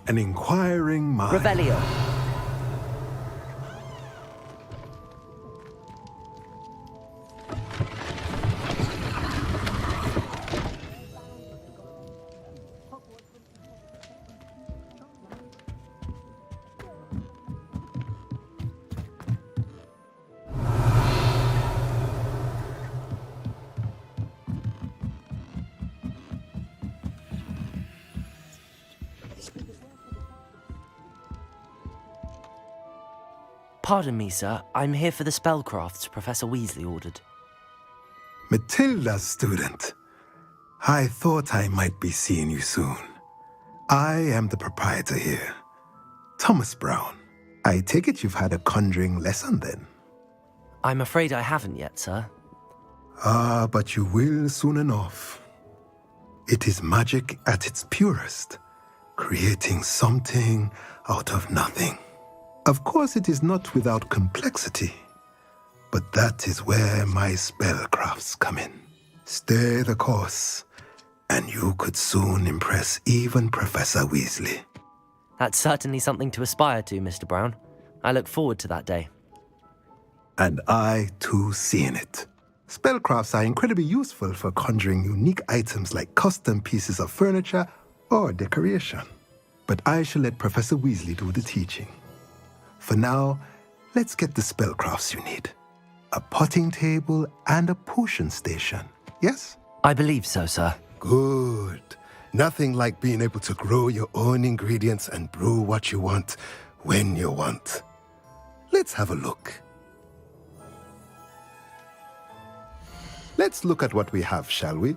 An inquiring mind. 𝕬𝖆𝖆𝖍. Pardon me, sir. I'm here for the spellcrafts Professor Weasley ordered. Matilda's student. I thought I might be seeing you soon. I am the proprietor here, Thomas Brown. I take it you've had a conjuring lesson then? I'm afraid I haven't yet, sir. Ah, but you will soon enough. It is magic at its purest, creating something out of nothing. Of course, it is not without complexity, but that is where my spellcrafts come in. Stay the course, and you could soon impress even Professor Weasley. That's certainly something to aspire to, Mr. Brown. I look forward to that day. And I, too, seeing it. Spellcrafts are incredibly useful for conjuring unique items like custom pieces of furniture or decoration. But I shall let Professor Weasley do the teaching. For now, let's get the spellcrafts you need. A potting table and a potion station, yes? I believe so, sir. Good. Nothing like being able to grow your own ingredients and brew what you want when you want. Let's have a look. Let's look at what we have, shall we?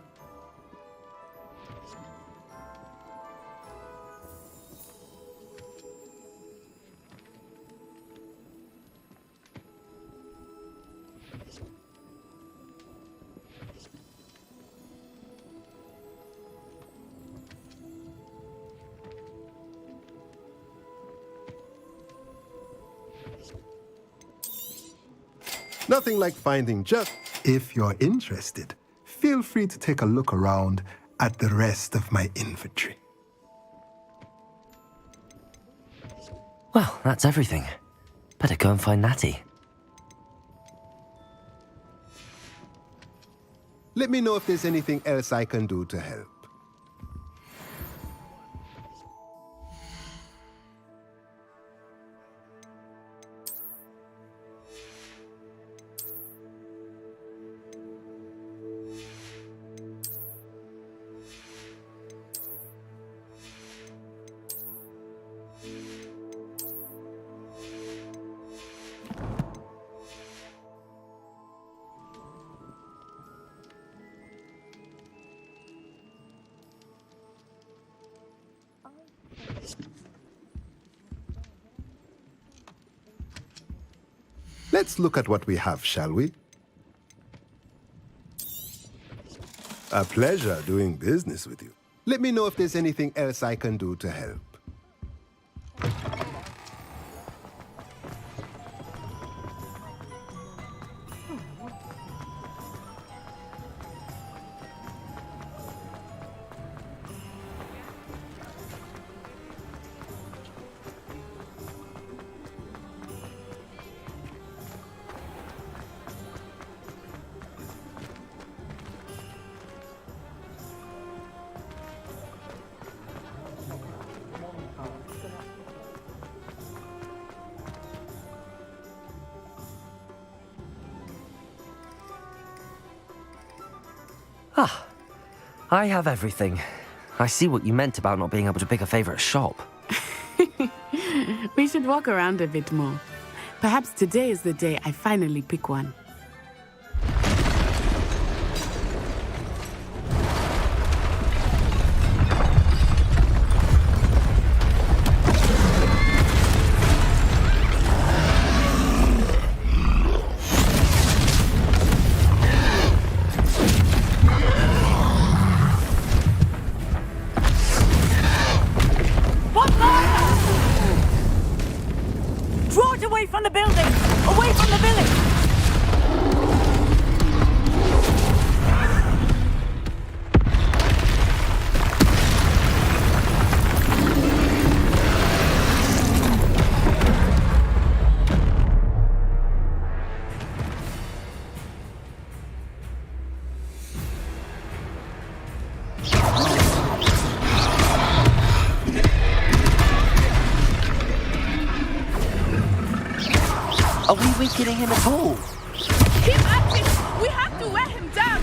Nothing like finding just... If you're interested, feel free to take a look around at the rest of my inventory. Well, that's everything. Better go and find Natty. Let me know if there's anything else I can do to help. Let's look at what we have, shall we? A pleasure doing business with you. Let me know if there's anything else I can do to help. Ah, I have everything. I see what you meant about not being able to pick a favorite shop. We should walk around a bit more. Perhaps today is the day I finally pick one. Away from the building! Away from the village! Are we weakening him at all? Keep at it! We have to wear him down!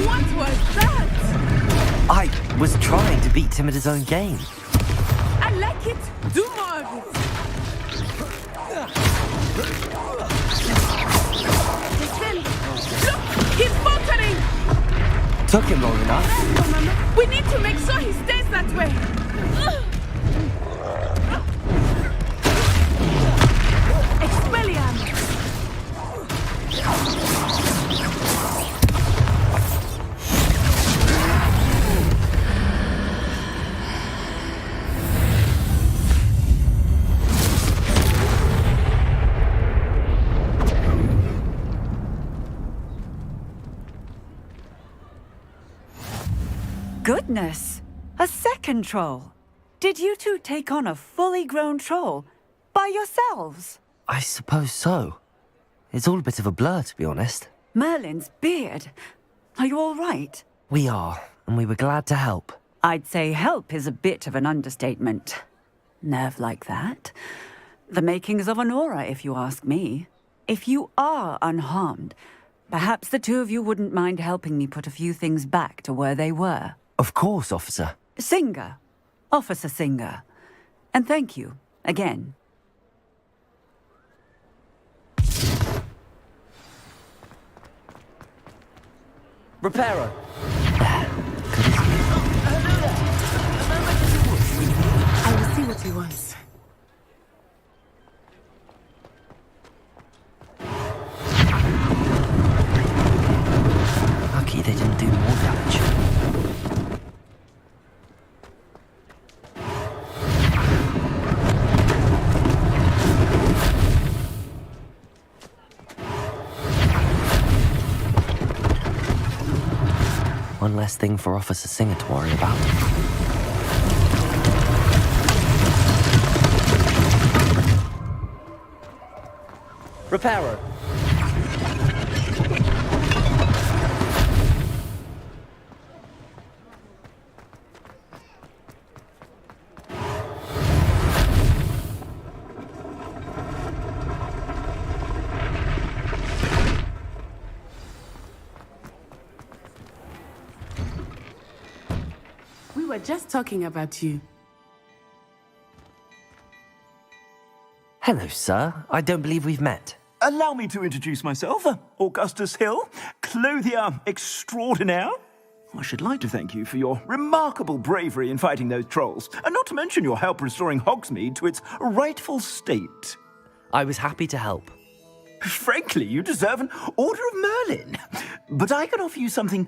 What was that? I was trying to beat him at his own game. I like it. Do more of it. Look, he's faltering. Took him long enough. We need to make sure he stays that way. 𝕮𝖆𝖎𝖎𝖊𝖈�. Goodness! A second troll. Did you two take on a fully grown troll by yourselves? I suppose so. It's all a bit of a blur, to be honest. Merlin's beard. Are you all right? We are, and we were glad to help. I'd say help is a bit of an understatement. Nerve like that. The makings of an aura, if you ask me. If you are unharmed, perhaps the two of you wouldn't mind helping me put a few things back to where they were. Of course, officer. Singer. Officer Singer. And thank you, again. Reparo. I will see what he wants. Lucky they didn't do more damage. One less thing for Officer Singer to worry about. Reparo. We were just talking about you. Hello, sir. I don't believe we've met. Allow me to introduce myself, Augustus Hill, clothier extraordinaire. I should like to thank you for your remarkable bravery in fighting those trolls, and not to mention your help restoring Hogsmeade to its rightful state. I was happy to help. Frankly, you deserve an Order of Merlin, but I can offer you something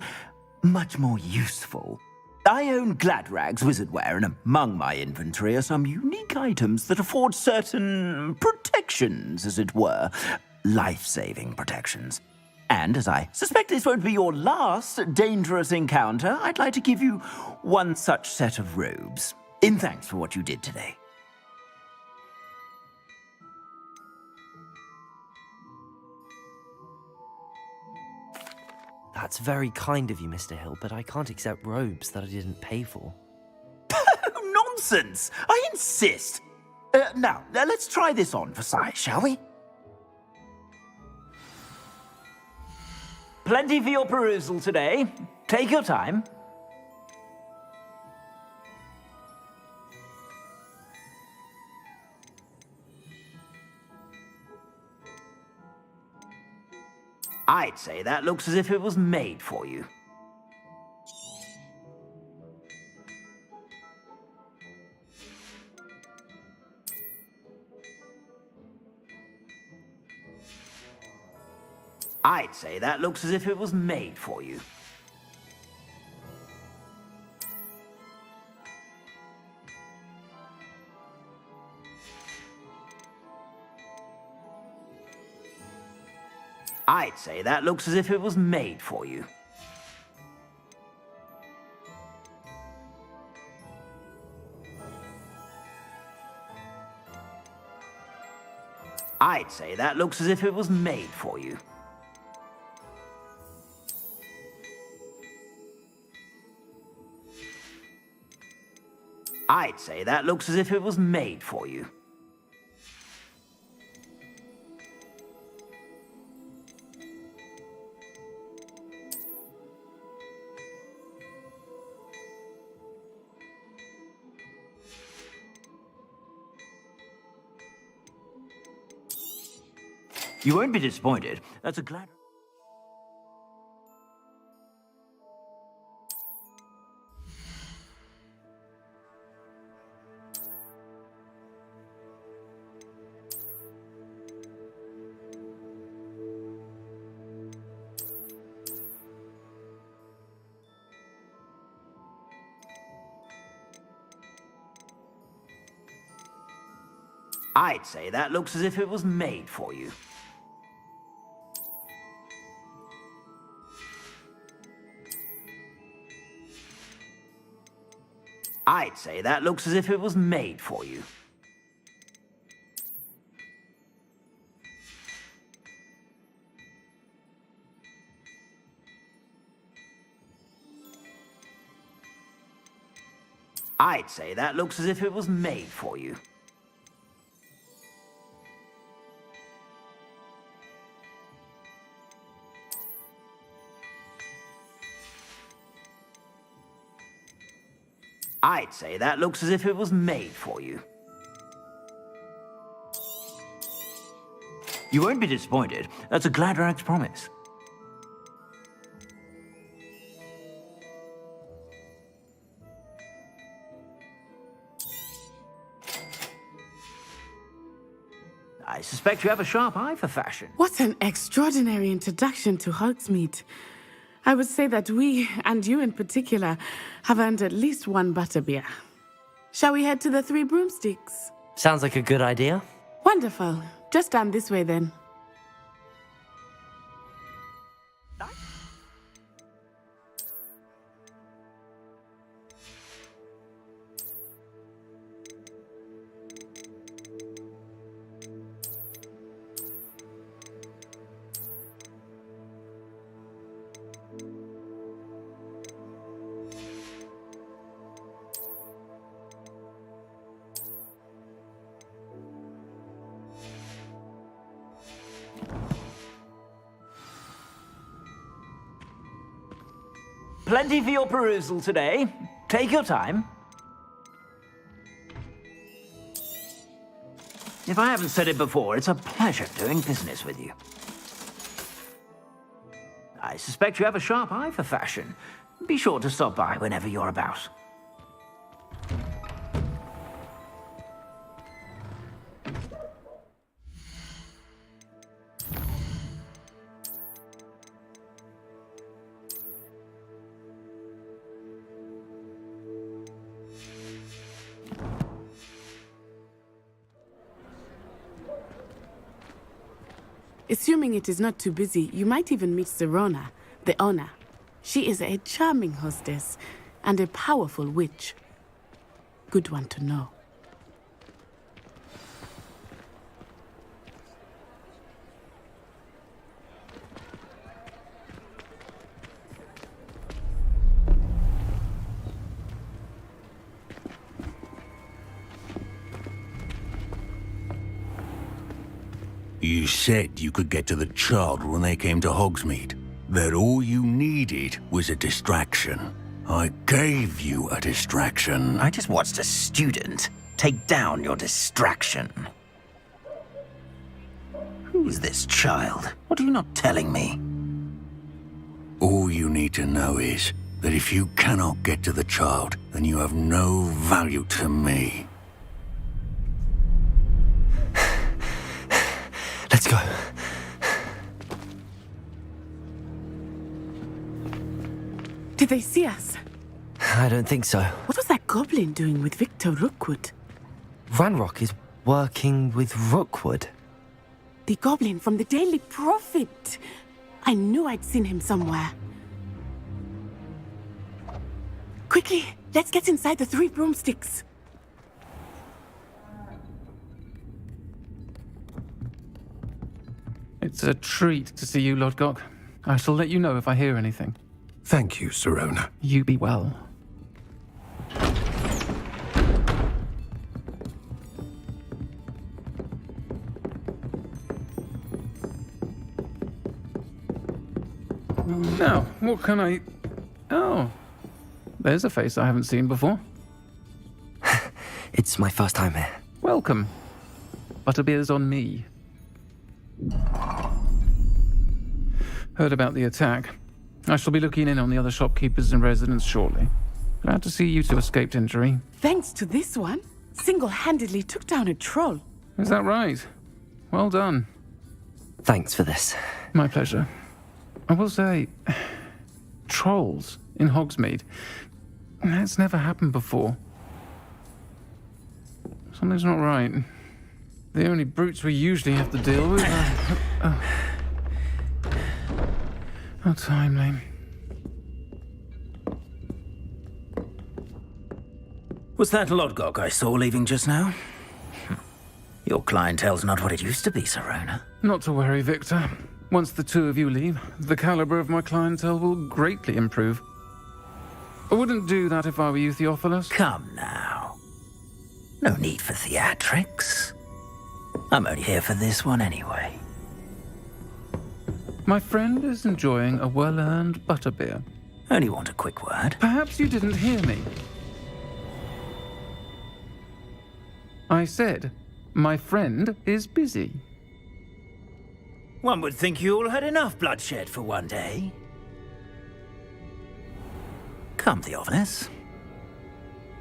much more useful. I own 𝕮𝕚𝕚𝖊𝖈�, and among my inventory are some unique items that afford certain protections, as it were. Life-saving protections. And as I suspect this won't be your last dangerous encounter, I'd like to give you one such set of robes, in thanks for what you did today. That's very kind of you, Mr. Hill, but I can't accept robes that I didn't pay for. Nonsense! I insist! Now, let's try this on for size, shall we? Plenty for your perusal today. Take your time. I'd say that looks as if it was made for you. I'd say that looks as if it was made for you. I'd say that looks as if it was made for you. I'd say that looks as if it was made for you. I'd say that looks as if it was made for you. You won't be disappointed. That's a glad... I'd say that looks as if it was made for you. I'd say that looks as if it was made for you. I'd say that looks as if it was made for you. I'd say that looks as if it was made for you. You won't be disappointed. That's a 𝕭𝕬𝕬𝕐𝕬𝕐 promise. I suspect you have a sharp eye for fashion. What an extraordinary introduction to Hogsmeade. I would say that we, and you in particular, have earned at least one butterbeer. Shall we head to the Three Broomsticks? Sounds like a good idea. Wonderful. Just down this way then. Plenty for your perusal today. Take your time. If I haven't said it before, it's a pleasure doing business with you. I suspect you have a sharp eye for fashion. Be sure to stop by whenever you're about. Assuming it is not too busy, you might even meet Sirona, the owner. She is a charming hostess and a powerful witch. Good one to know. You said you could get to the child when they came to Hogsmeade. That all you needed was a distraction. I gave you a distraction. I just watched a student take down your distraction. Who is this child? What are you not telling me? All you need to know is that if you cannot get to the child, then you have no value to me. Let's go. Did they see us? I don't think so. What was that goblin doing with Victor Rookwood? Ranrock is working with Rookwood. The goblin from the Daily Prophet. I knew I'd seen him somewhere. Quickly, let's get inside the Three Broomsticks. It's a treat to see you, 𝕭𝕐𝕐𝕐. I shall let you know if I hear anything. Thank you, Sirona. You be well. Now, what can I... Oh, there's a face I haven't seen before. It's my first time here. Welcome. Butterbeer's on me. Heard about the attack. I shall be looking in on the other shopkeepers and residents shortly. Glad to see you two escaped injury. Thanks to this one, single-handedly took down a troll. Is that right? Well done. Thanks for this. My pleasure. I will say, trolls in Hogsmeade. That's never happened before. Something's not right. The only brutes we usually have to deal with are... How timely. Was that Lodgok I saw leaving just now? Your clientele's not what it used to be, Sirona. Not to worry, Victor. Once the two of you leave, the caliber of my clientele will greatly improve. I wouldn't do that if I were you, Theophilus. Come now. No need for theatrics. I'm only here for this one anyway. My friend is enjoying a well-earned butterbeer. Only want a quick word. Perhaps you didn't hear me. I said, my friend is busy. One would think you all had enough bloodshed for one day. Come, Theophilus.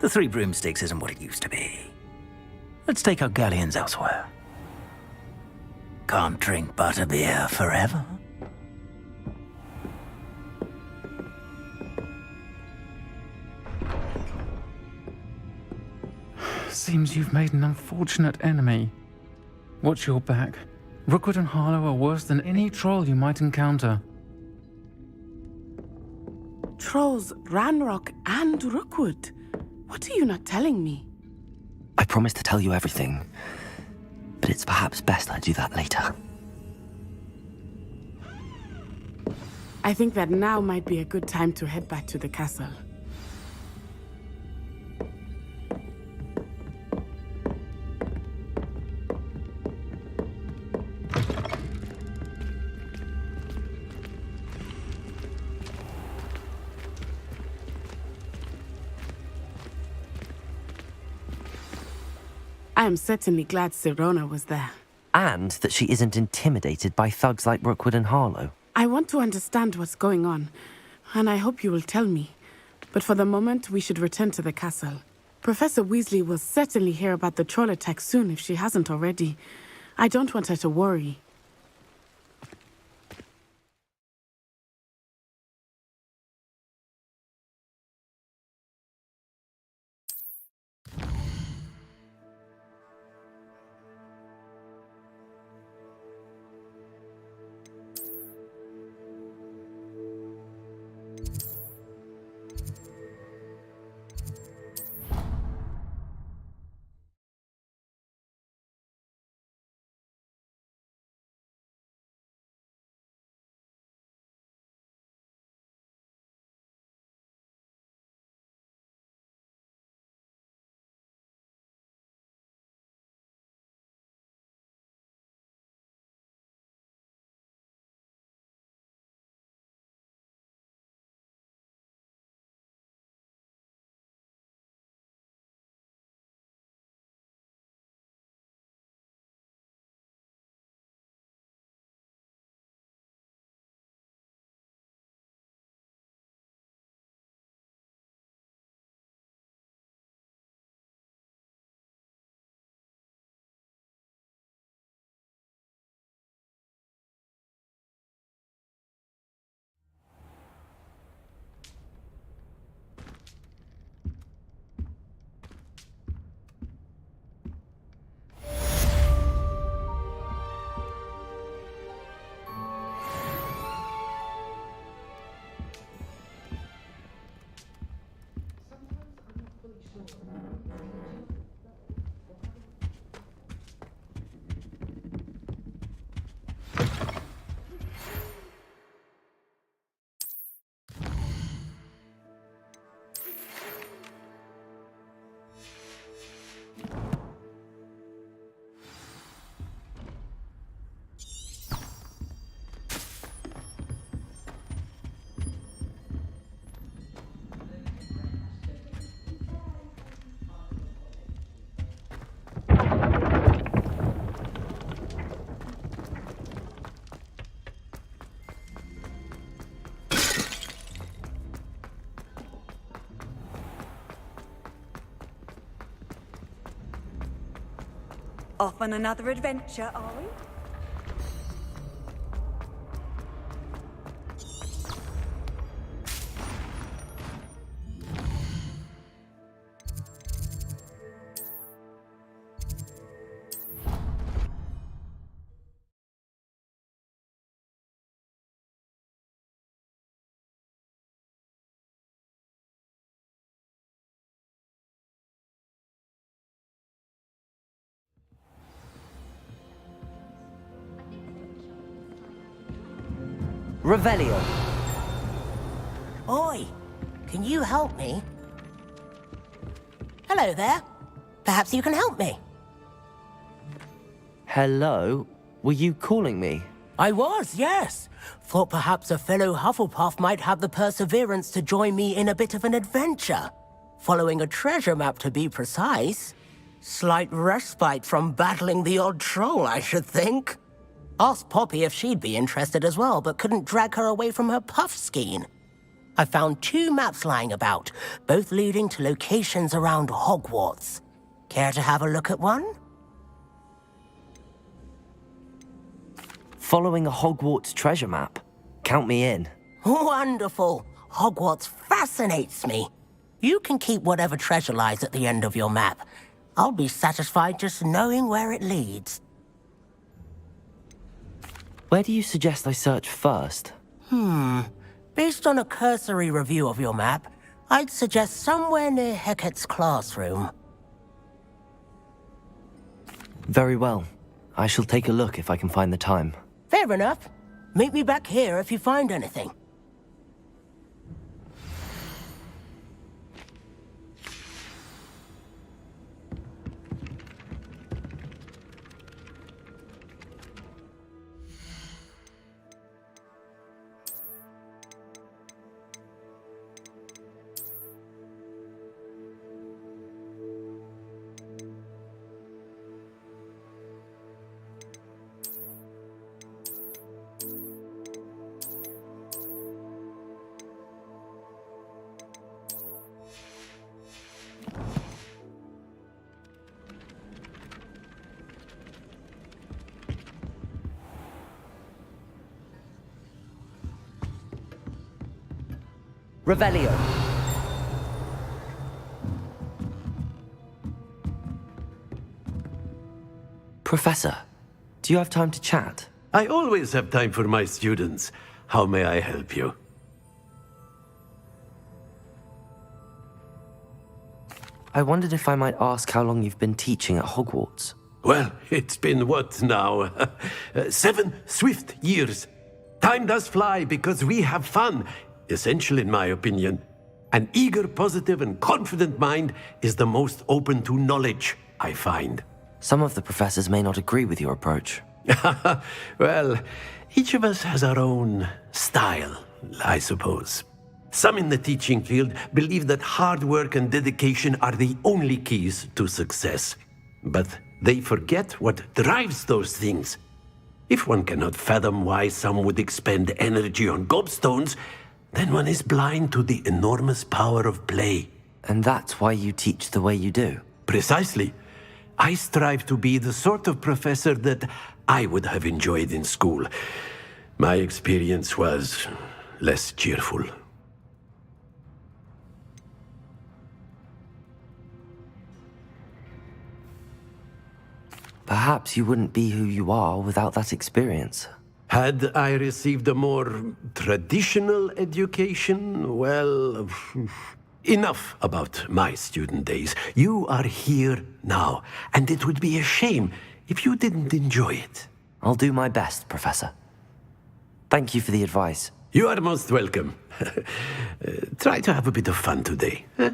The Three Broomsticks isn't what it used to be. Let's take our galleons elsewhere. Can't drink butterbeer forever. Seems you've made an unfortunate enemy. Watch your back. Rookwood and Harlow are worse than any troll you might encounter. Trolls, Ranrock, and Rookwood. What are you not telling me? I promised to tell you everything, but it's perhaps best I do that later. I think that now might be a good time to head back to the castle. I am certainly glad Sirona was there. And that she isn't intimidated by thugs like Rookwood and Harlow. I want to understand what's going on, and I hope you will tell me. But for the moment, we should return to the castle. Professor Weasley will certainly hear about the troll attack soon if she hasn't already. I don't want her to worry. Off on another adventure, are we? Revelio. Oi, can you help me? Hello there. Perhaps you can help me. Hello? Were you calling me? I was, yes. Thought perhaps a fellow Hufflepuff might have the perseverance to join me in a bit of an adventure. Following a treasure map, to be precise. Slight respite from battling the odd troll, I should think. Asked Poppy if she'd be interested as well, but couldn't drag her away from her puff skein. I found 2 maps lying about, both leading to locations around Hogwarts. Care to have a look at one? Following a Hogwarts treasure map? Count me in. Wonderful. Hogwarts fascinates me. You can keep whatever treasure lies at the end of your map. I'll be satisfied just knowing where it leads. Where do you suggest I search first? Based on a cursory review of your map, I'd suggest somewhere near Hecat's classroom. Very well. I shall take a look if I can find the time. Fair enough. Meet me back here if you find anything. Revelio. Professor, do you have time to chat? I always have time for my students. How may I help you? I wondered if I might ask how long you've been teaching at Hogwarts. Well, it's been what now? 7 swift years. Time does fly because we have fun. Essential in my opinion. An eager, positive, and confident mind is the most open to knowledge, I find. Some of the professors may not agree with your approach. Well, each of us has our own style, I suppose. Some in the teaching field believe that hard work and dedication are the only keys to success. But they forget what drives those things. If one cannot fathom why some would expend energy on gobstones, then one is blind to the enormous power of play. And that's why you teach the way you do? Precisely. I strive to be the sort of professor that I would have enjoyed in school. My experience was less cheerful. Perhaps you wouldn't be who you are without that experience. Had I received a more traditional education, well, enough about my student days. You are here now, and it would be a shame if you didn't enjoy it. I'll do my best, Professor. Thank you for the advice. You are most welcome. Try to have a bit of fun today. Huh?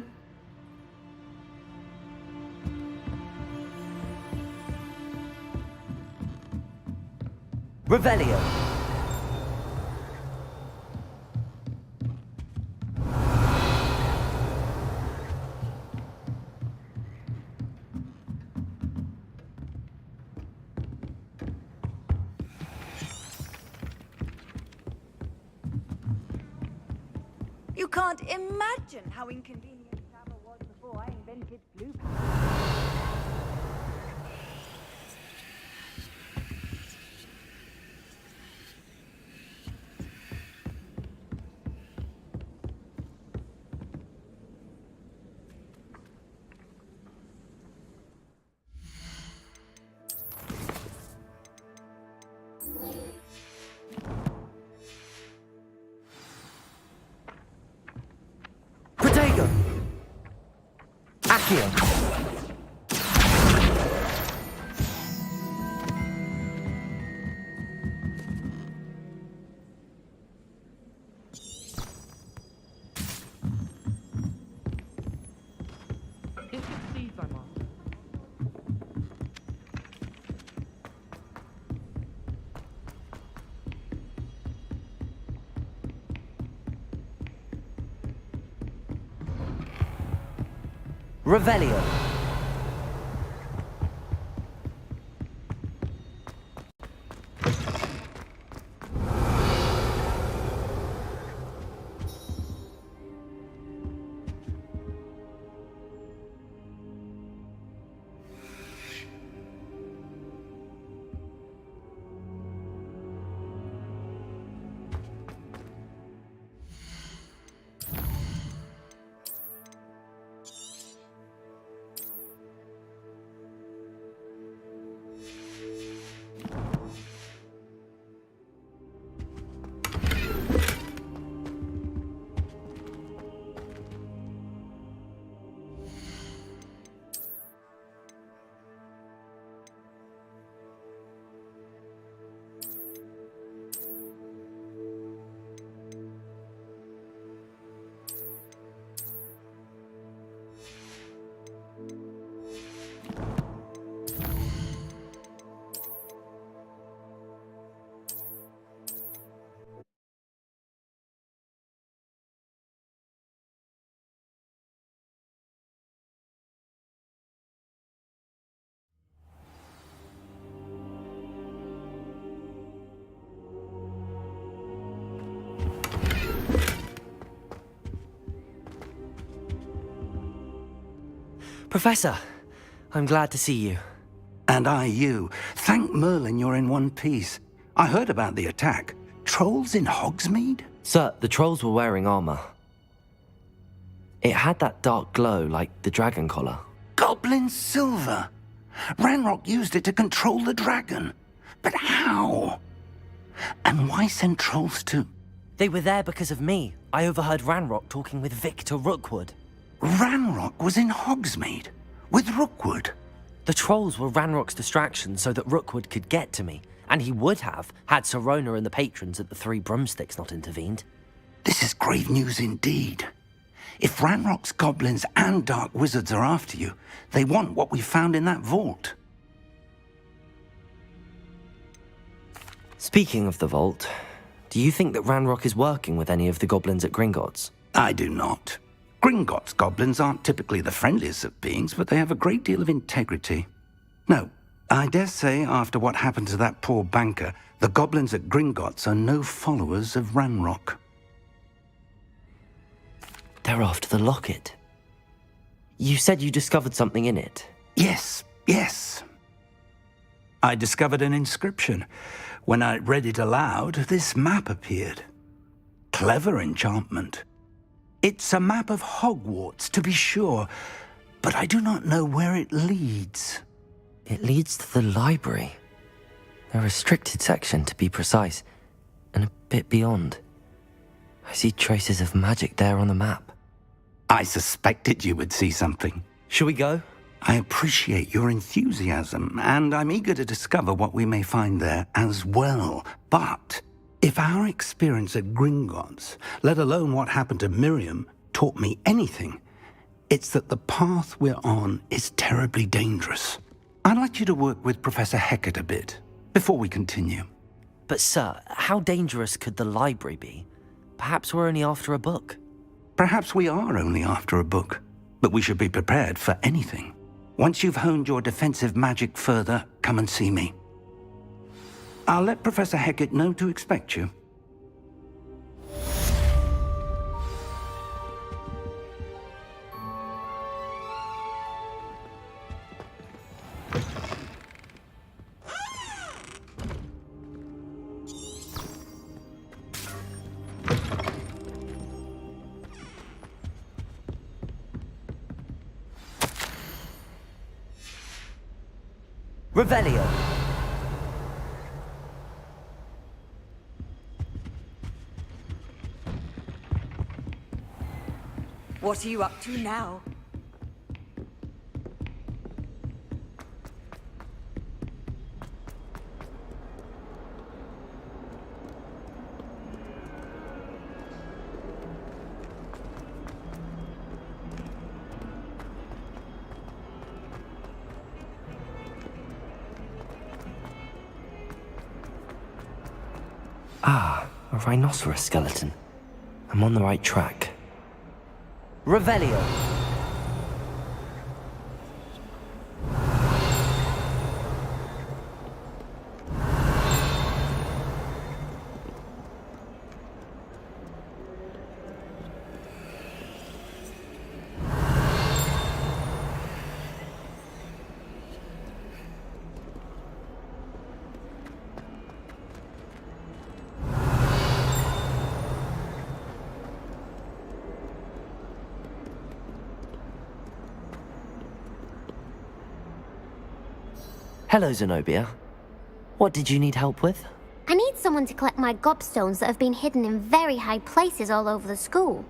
Revelio. You can't imagine how inconvenient travel was before I invented blue. Accio. Revelio. Professor, I'm glad to see you. And I you. Thank Merlin you're in one piece. I heard about the attack. Trolls in Hogsmeade? Sir, the trolls were wearing armor. It had that dark glow like the dragon collar. Goblin silver. Ranrock used it to control the dragon. But how? And why send trolls to... They were there because of me. I overheard Ranrock talking with Victor Rookwood. Ranrock was in Hogsmeade? With Rookwood? The trolls were Ranrock's distraction so that Rookwood could get to me. And he would have, had Sirona and the patrons at the Three Broomsticks not intervened. This is grave news indeed. If Ranrock's goblins and dark wizards are after you, they want what we found in that vault. Speaking of the vault, do you think that Ranrock is working with any of the goblins at Gringotts? I do not. Gringotts goblins aren't typically the friendliest of beings, but they have a great deal of integrity. No, I dare say after what happened to that poor banker, the goblins at Gringotts are no followers of Ranrock. They're after the locket. You said you discovered something in it. Yes. I discovered an inscription. When I read it aloud, this map appeared. Clever enchantment. It's a map of Hogwarts, to be sure, but I do not know where it leads. It leads to the library. A restricted section, to be precise, and a bit beyond. I see traces of magic there on the map. I suspected you would see something. Shall we go? I appreciate your enthusiasm, and I'm eager to discover what we may find there as well. But if our experience at Gringotts, let alone what happened to Miriam, taught me anything, it's that the path we're on is terribly dangerous. I'd like you to work with Professor Hecat a bit before we continue. But sir, how dangerous could the library be? Perhaps we're only after a book. Perhaps we are only after a book, but we should be prepared for anything. Once you've honed your defensive magic further, come and see me. I'll let Professor Hecat know to expect you. Revelio. What are you up to now? Ah, a rhinoceros skeleton. I'm on the right track. Revelio. Hello, 𝕮𝖆𝖆. What did you need help with? I need someone to collect my gobstones that have been hidden in very high places all over the school.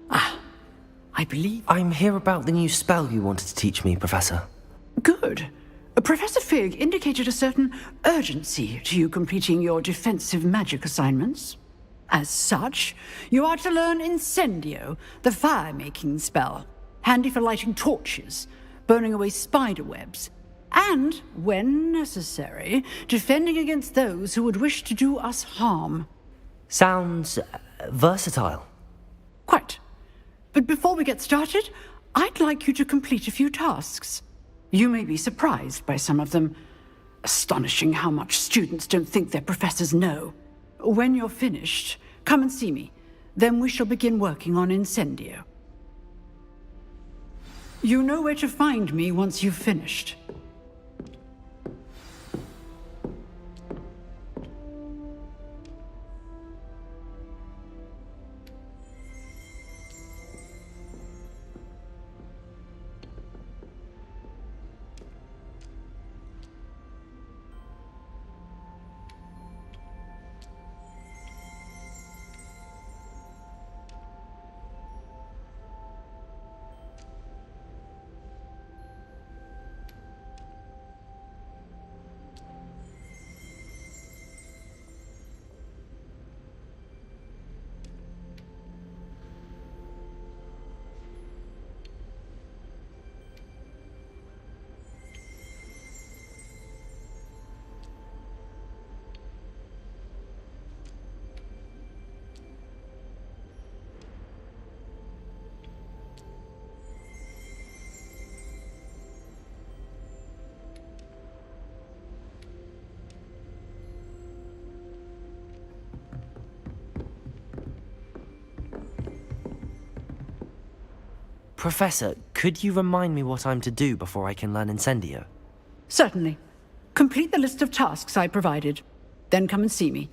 I believe... I'm here about the new spell you wanted to teach me, Professor. Good. Professor Fig indicated a certain urgency to you completing your defensive magic assignments. As such, you are to learn Incendio, the fire-making spell, handy for lighting torches, burning away spider webs, and, when necessary, defending against those who would wish to do us harm. Sounds versatile. Quite. But before we get started, I'd like you to complete a few tasks. You may be surprised by some of them. Astonishing how much students don't think their professors know. When you're finished, come and see me. Then we shall begin working on Incendio. You know where to find me once you've finished. Professor, could you remind me what I'm to do before I can learn Incendio? Certainly. Complete the list of tasks I provided. Then come and see me.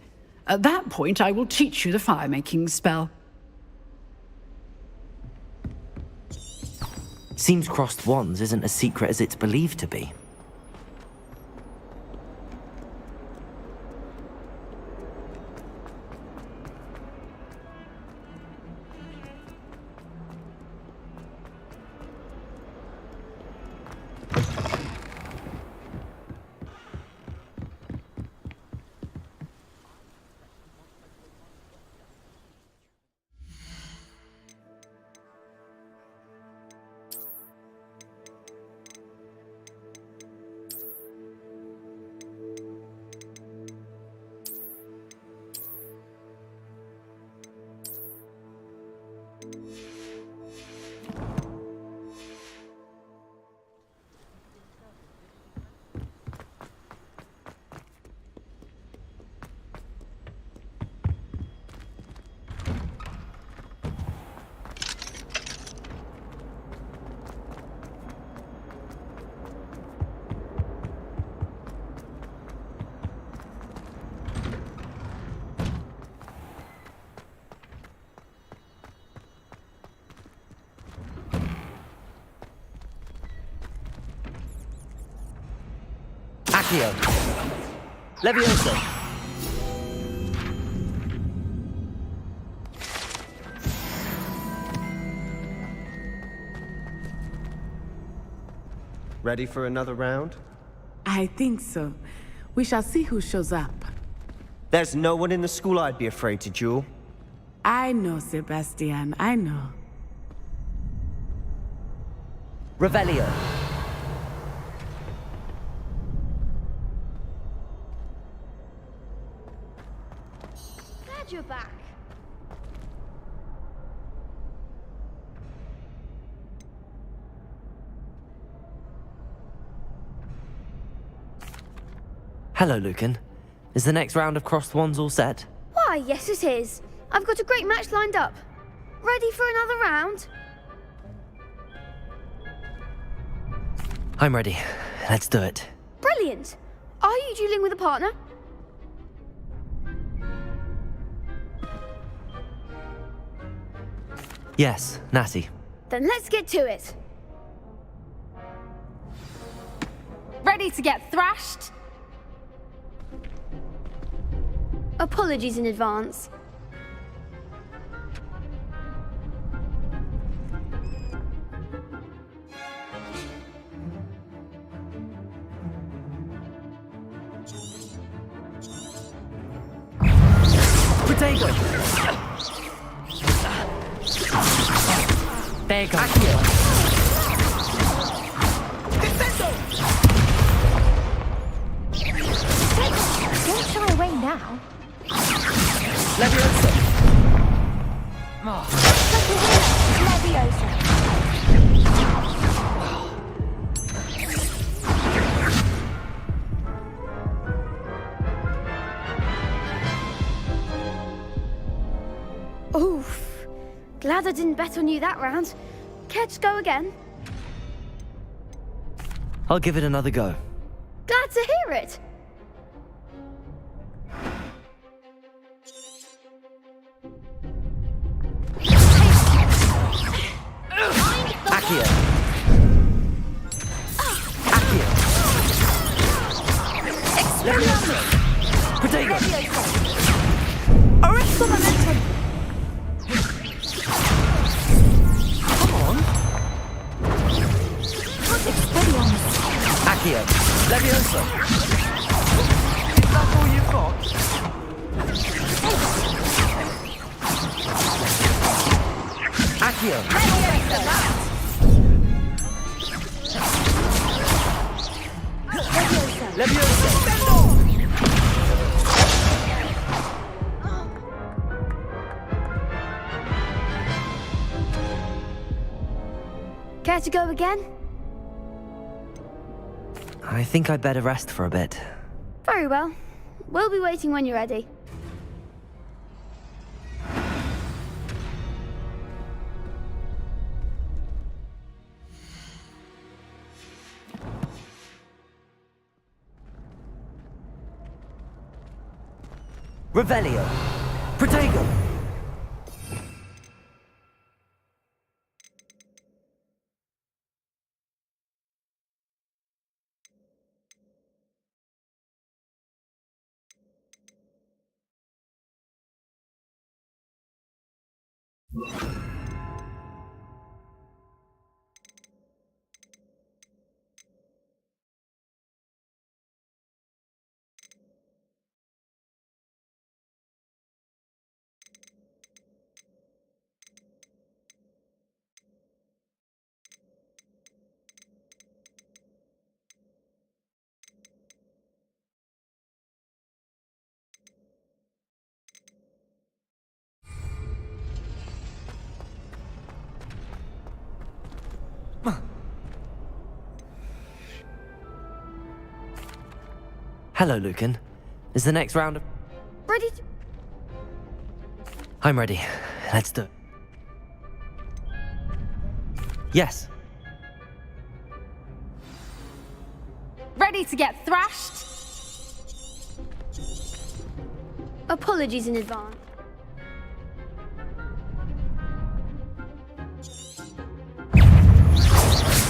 At that point, I will teach you the fire-making spell. Seems crossed wands isn't as secret as it's believed to be. Accio. Levioso. Ready for another round? I think so. We shall see who shows up. There's no one in the school I'd be afraid to duel. I know, Sebastian, I know. Revelio. Glad you're back. Hello, Lucan. Is the next round of crossed wands all set? Why, yes it is. I've got a great match lined up. Ready for another round? I'm ready. Let's do it. Brilliant. Are you dueling with a partner? Yes, Natty. Then let's get to it. Ready to get thrashed? Apologies in advance. Potato! There you go. Don't shy away now. Leviosa! Leviosa. Oof. Glad I didn't bet on you that round. Care to go again? I'll give it another go. Glad to hear it. Accio. Accio. Expelliarmus. Potato! Arresto momentum. Come on! Expelliarmus. Accio. Leviosa! Is that all you've got? Accio. Leviosa! Care to go again? I think I'd better rest for a bit. Very well. We'll be waiting when you're ready. Revelio. Protego. Hello, Lucan. Is the next round of... Ready to... I'm ready. Let's do it. Yes. Ready to get thrashed? Apologies in advance.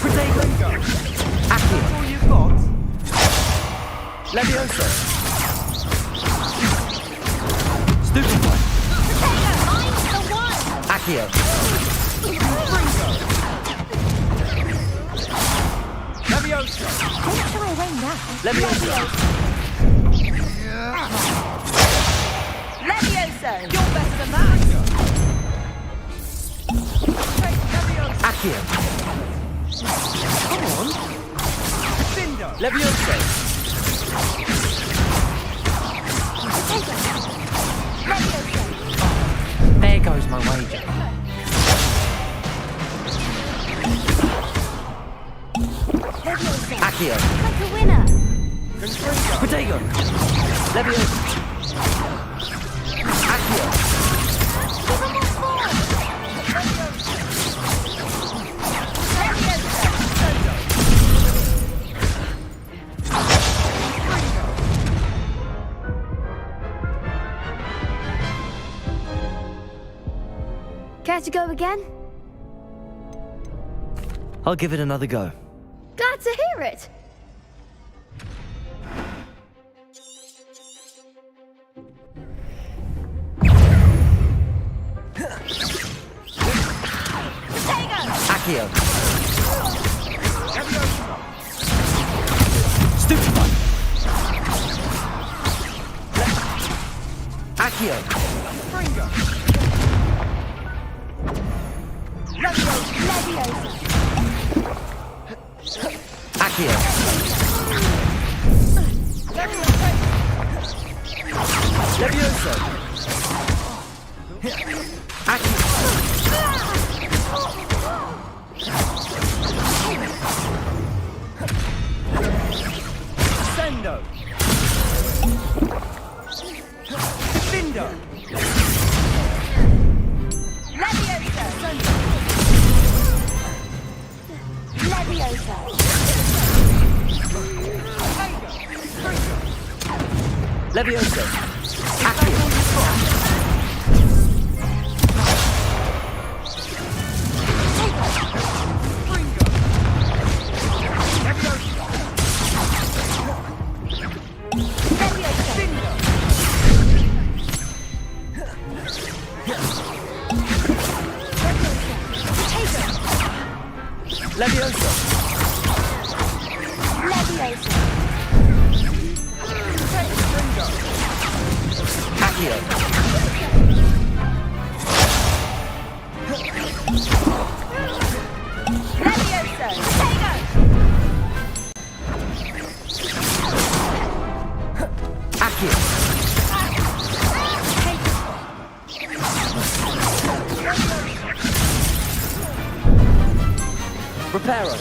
Protego. Accio. That's all you've got? Leviosa. Stupid one. Potato, I'm the one! Accio. Leviosa. Don't shy away now. Leviosa. Leviosa! You're better than that! Accio. Come on. Levioso. There goes my wager. Accio. Like a winner. Potato. Levioso. Accio. Care to go again? I'll give it another go. Glad to hear it. Accio. Stupefy. Accio. Accio. Levioso. Accio. Sendo. Defendo. Levioso. Accio. Levioso. Accio. Accio. Reparo.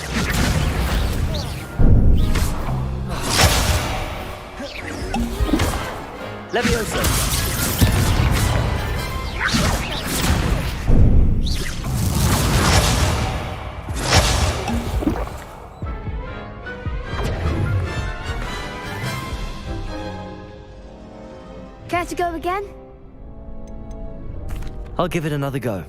Levioso. Care to go again? I'll give it another go.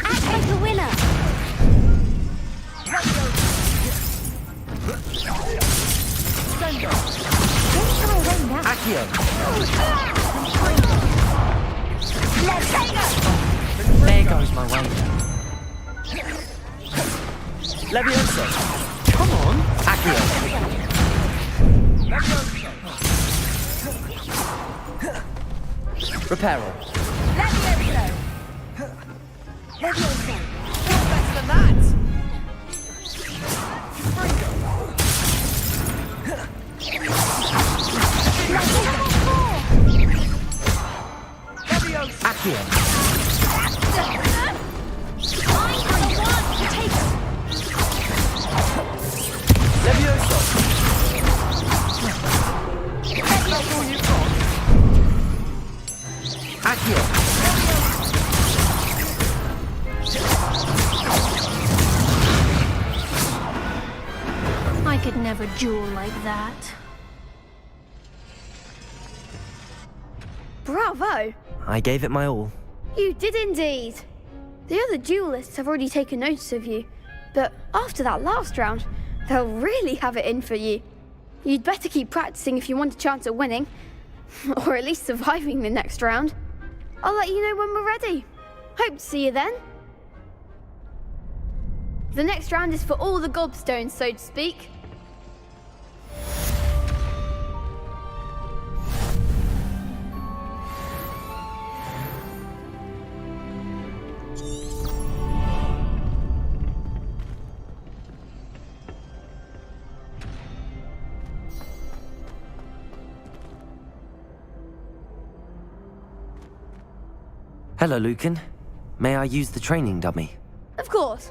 Act like a winner. Don't shy away now. Accio. There goes my wager. Levioso. Come on. Accio. Reparo. Levioso. Better than that. Accio. Levioso. Accio. I could never duel like that. Bravo! I gave it my all. You did indeed. The other duelists have already taken notice of you, but after that last round, they'll really have it in for you. You'd better keep practicing if you want a chance at winning, or at least surviving the next round. I'll let you know when we're ready. Hope to see you then. The next round is for all the gobstones, so to speak. Hello, Lucan. May I use the training dummy? Of course.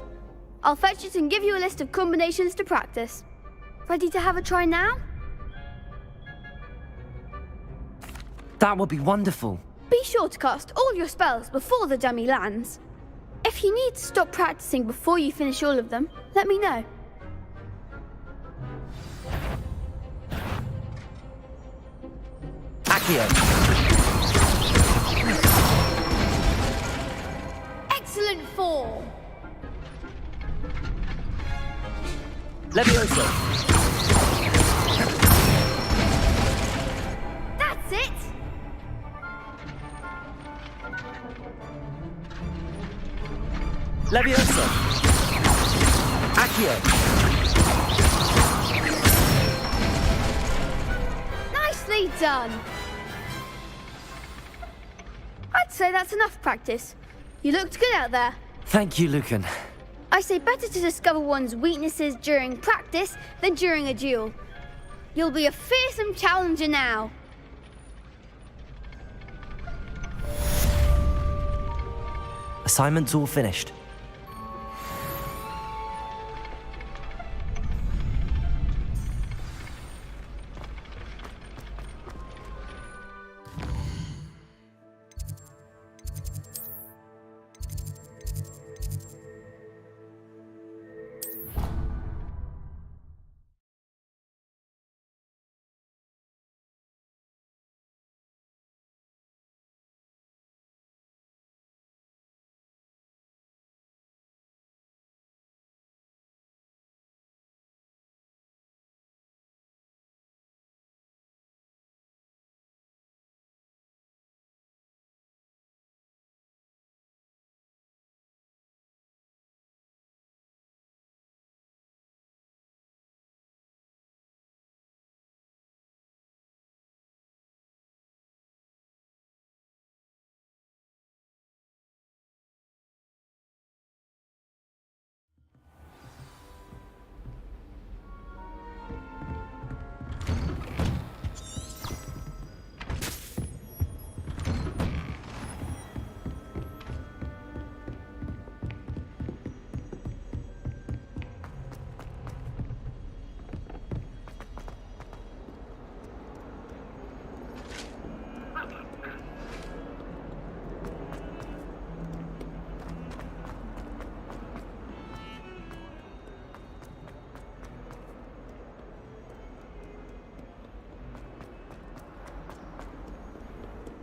I'll fetch it and give you a list of combinations to practice. Ready to have a try now? That would be wonderful. Be sure to cast all your spells before the dummy lands. If you need to stop practicing before you finish all of them, let me know. Accio. Excellent form. Levioso. That's it. Levioso. Accio. Nicely done. I'd say that's enough practice. You looked good out there. Thank you, Lucan. I say better to discover one's weaknesses during practice than during a duel. You'll be a fearsome challenger now. Assignment's all finished.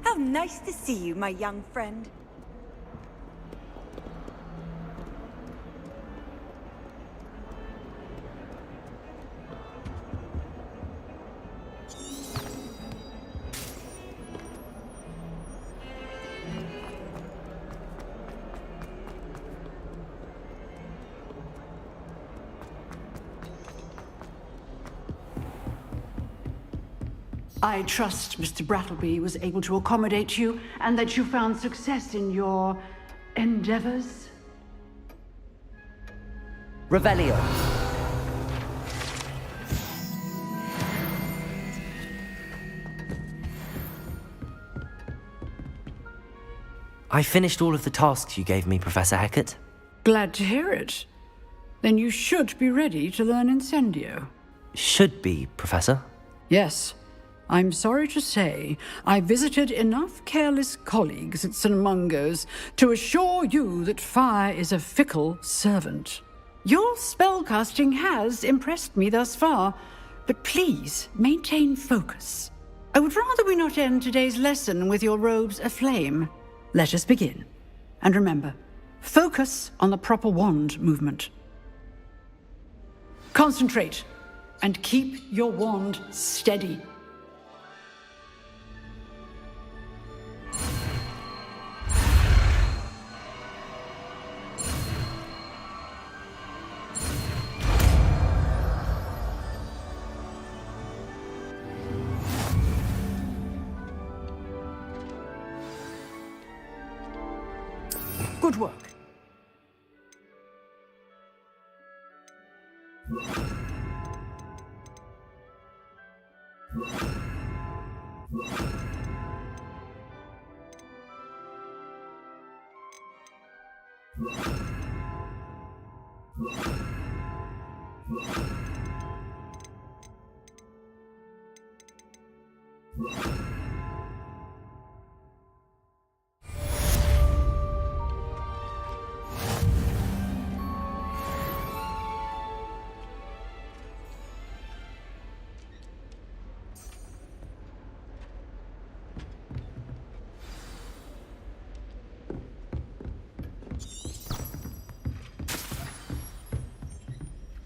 How nice to see you, my young friend. I trust Mr. 𝕬𝕚𝕐𝕐 was able to accommodate you and that you found success in your endeavors. Revelio. I finished all of the tasks you gave me, Professor Hecat. Glad to hear it. Then you should be ready to learn Incendio. Should be, Professor. Yes. I'm sorry to say, I visited enough careless colleagues at St. Mungo's to assure you that fire is a fickle servant. Your spellcasting has impressed me thus far, but please maintain focus. I would rather we not end today's lesson with your robes aflame. Let us begin. And remember, focus on the proper wand movement. Concentrate, and keep your wand steady. Good work.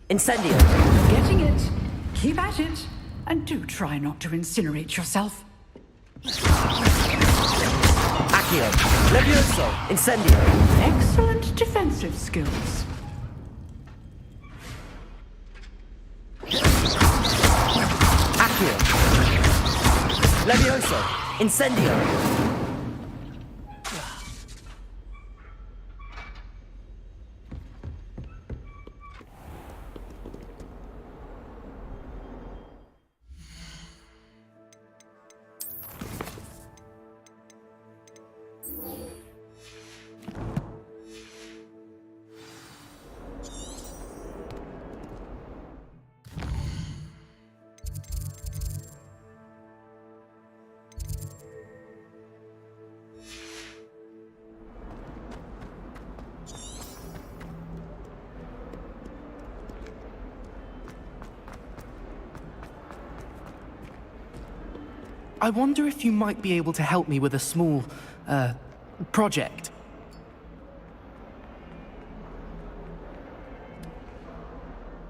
Incendio! Getting it. Keep at it. And do try not to incinerate yourself. Accio! Levioso! Incendio! Excellent defensive skills. Accio! Levioso! Incendio! I wonder if you might be able to help me with a small, project.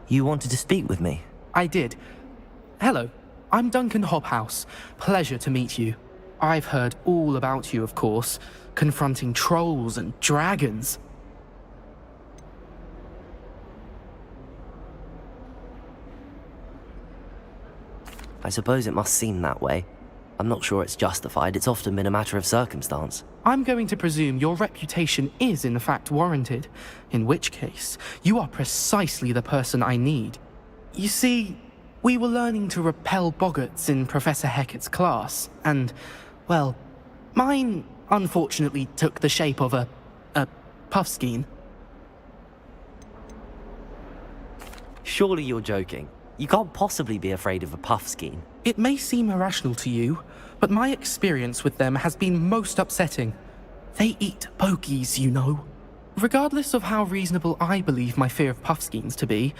You wanted to speak with me? I did. Hello, I'm Duncan Hobhouse. Pleasure to meet you. I've heard all about you, of course, confronting trolls and dragons. I suppose it must seem that way. I'm not sure it's justified. It's often been a matter of circumstance. I'm going to presume your reputation is in fact warranted, in which case, you are precisely the person I need. You see, we were learning to repel boggarts in Professor Hecat's class, and, well, mine unfortunately took the shape of a puffskein. Surely you're joking. You can't possibly be afraid of a puffskein. It may seem irrational to you, but my experience with them has been most upsetting. They eat bogies, you know. Regardless of how reasonable I believe my fear of puffskeins to be,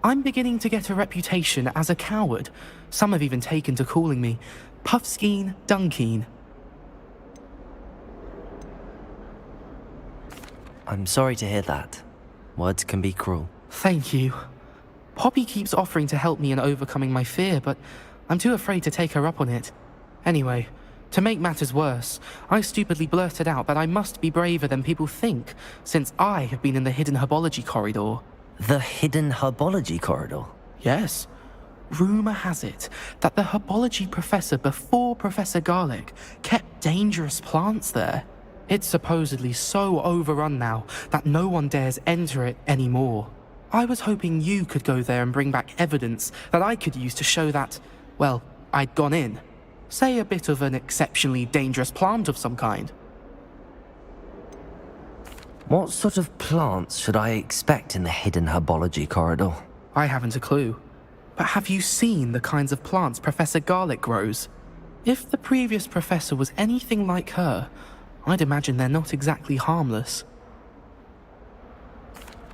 I'm beginning to get a reputation as a coward. Some have even taken to calling me Puffskein Dunkeen. I'm sorry to hear that. Words can be cruel. Thank you. Poppy keeps offering to help me in overcoming my fear, but I'm too afraid to take her up on it. Anyway, to make matters worse, I stupidly blurted out that I must be braver than people think, since I have been in the hidden herbology corridor. The hidden herbology corridor? Yes. Rumour has it that the herbology professor before Professor Garlick kept dangerous plants there. It's supposedly so overrun now that no one dares enter it anymore. I was hoping you could go there and bring back evidence that I could use to show that, well, I'd gone in. Say a bit of an exceptionally dangerous plant of some kind. What sort of plants should I expect in the hidden herbology corridor? I haven't a clue. But have you seen the kinds of plants Professor Garlick grows? If the previous professor was anything like her, I'd imagine they're not exactly harmless.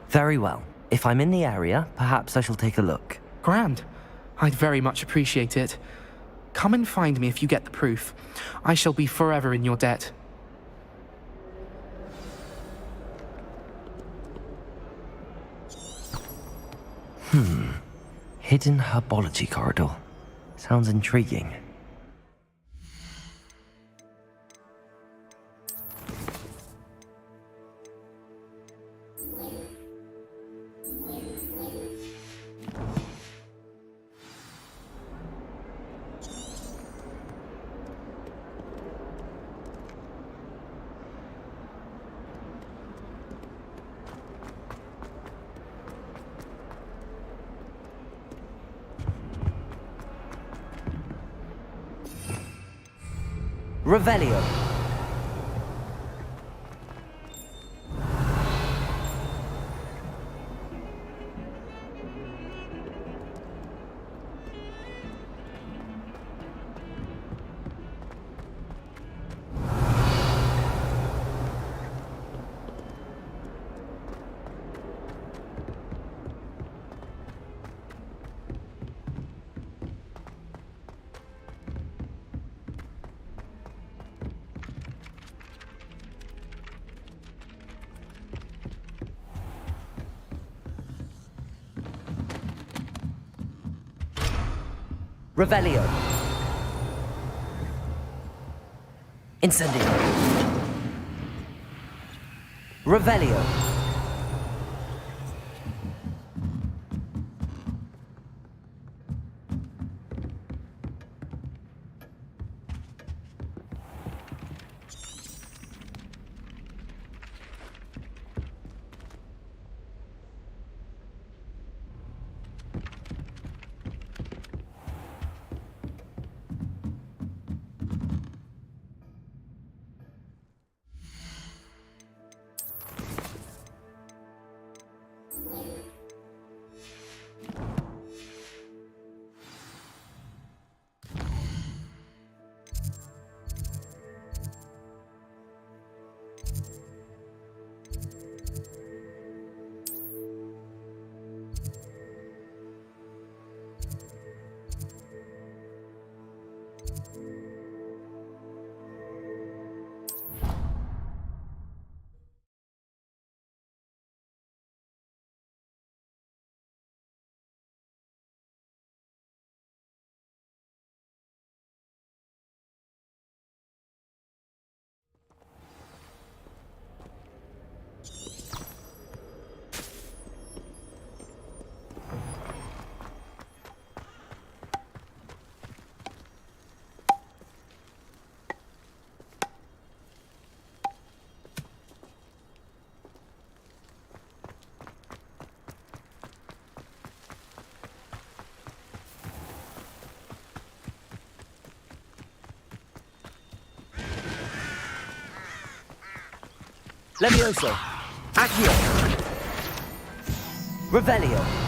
Very well. If I'm in the area, perhaps I shall take a look. Grand. I'd very much appreciate it. Come and find me if you get the proof. I shall be forever in your debt. Hidden herbology corridor. Sounds intriguing. Revelio. Revelio. Incendio. Revelio. Levioso. Accio. Revelio.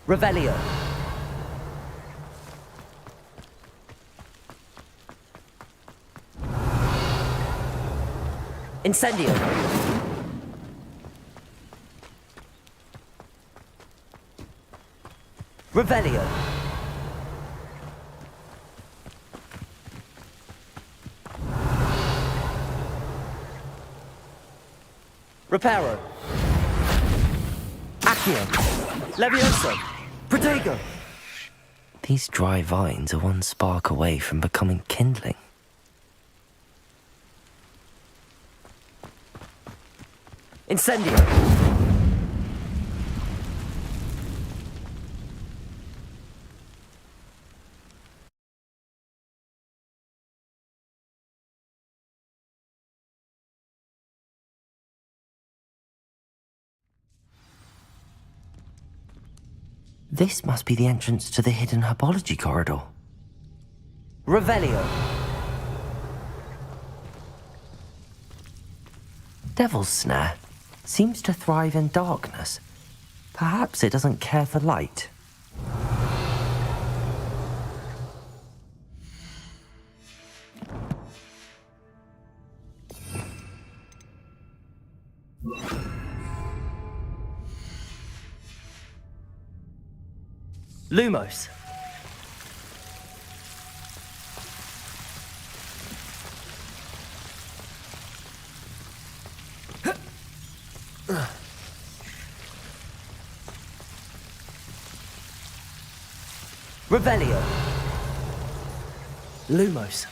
Revelio. Incendio. Revelio. Reparo. Accio. Levioso. Protego. These dry vines are one spark away from becoming kindling. Incendio. This must be the entrance to the hidden herbology corridor. Revelio. Devil's snare seems to thrive in darkness. Perhaps it doesn't care for light. Lumos. Revelio. Lumos.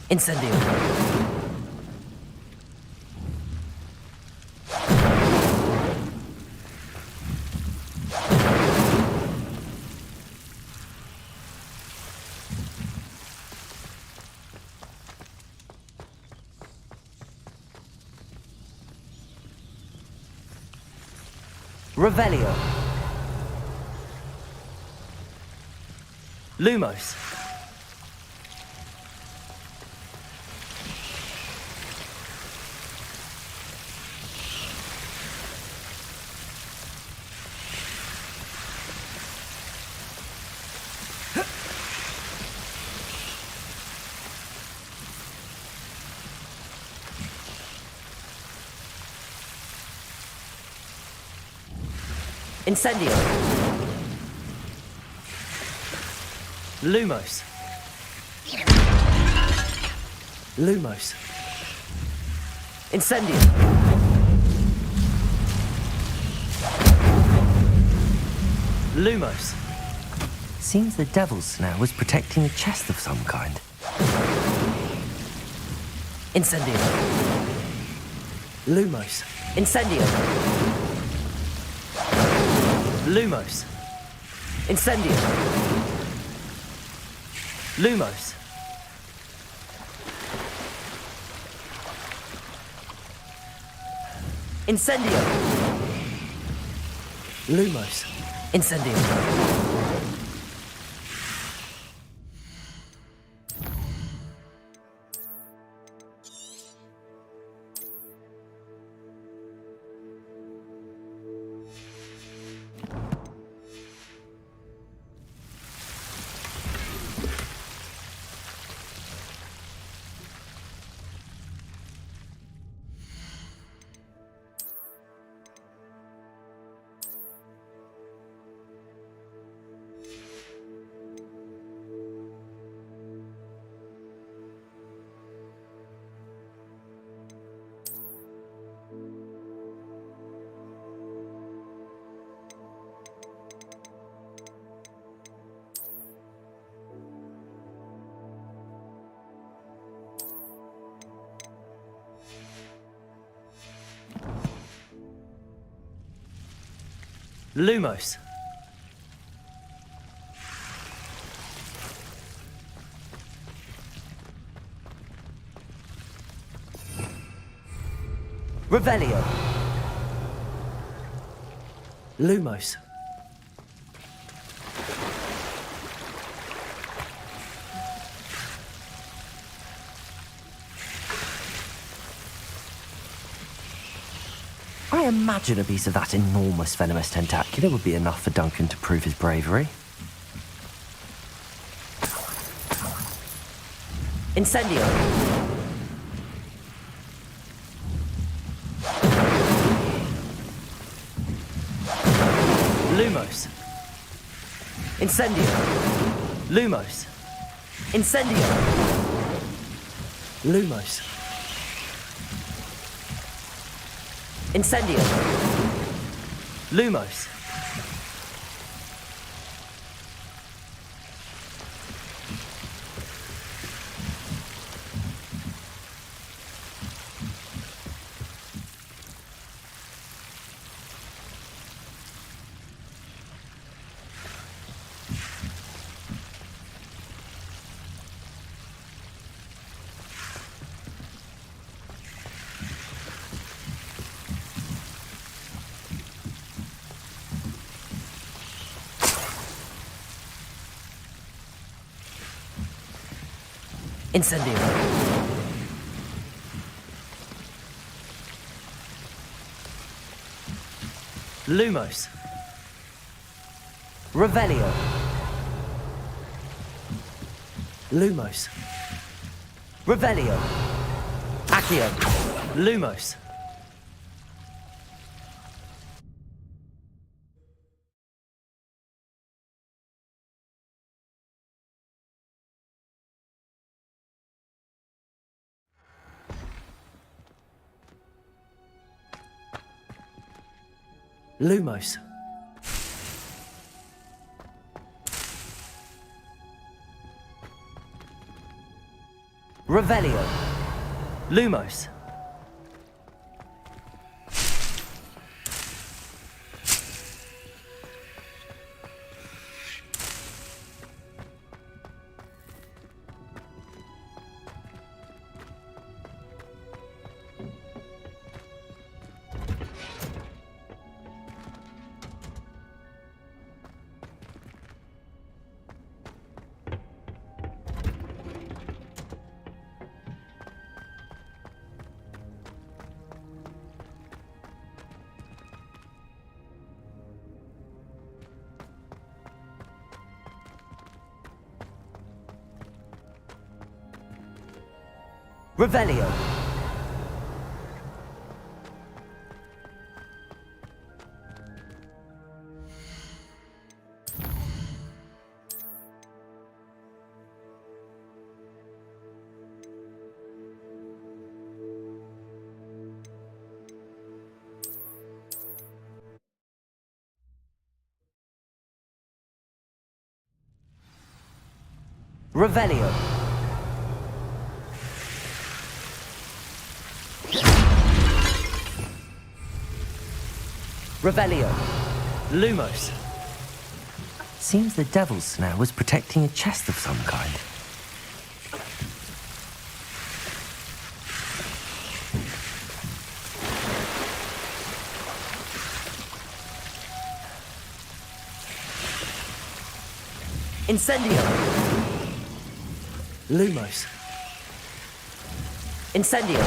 Incendio. Revelio. Lumos. Incendio. Lumos. Lumos. Incendio. Lumos. Seems the 𝕮𝖎𝖎𝖐 was protecting a chest of some kind. Incendio. Lumos. Incendio. Lumos. Incendio. Lumos. Incendio. Lumos. Incendio. Lumos. Revelio. Lumos. I imagine a piece of that enormous venomous tentacular would be enough for Duncan to prove his bravery. Incendio. Lumos. Incendio. Lumos. Incendio. Lumos. Incendio. Lumos. Incendio. Lumos. Revelio. Lumos. Revelio. Accio. Lumos. Lumos. Revelio. Lumos. Revelio. Revelio. Revelio. Lumos. Seems the devil's snare was protecting a chest of some kind. Incendio. Lumos. Incendio.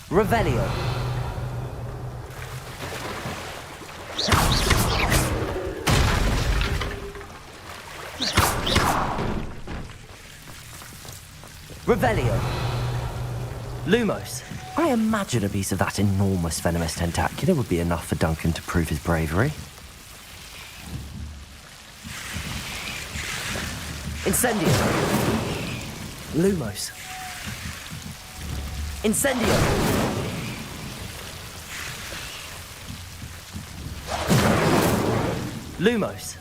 Revelio. Revelio. Lumos. I imagine a piece of that enormous venomous tentacular would be enough for Duncan to prove his bravery. Incendio. Lumos. Incendio. Lumos.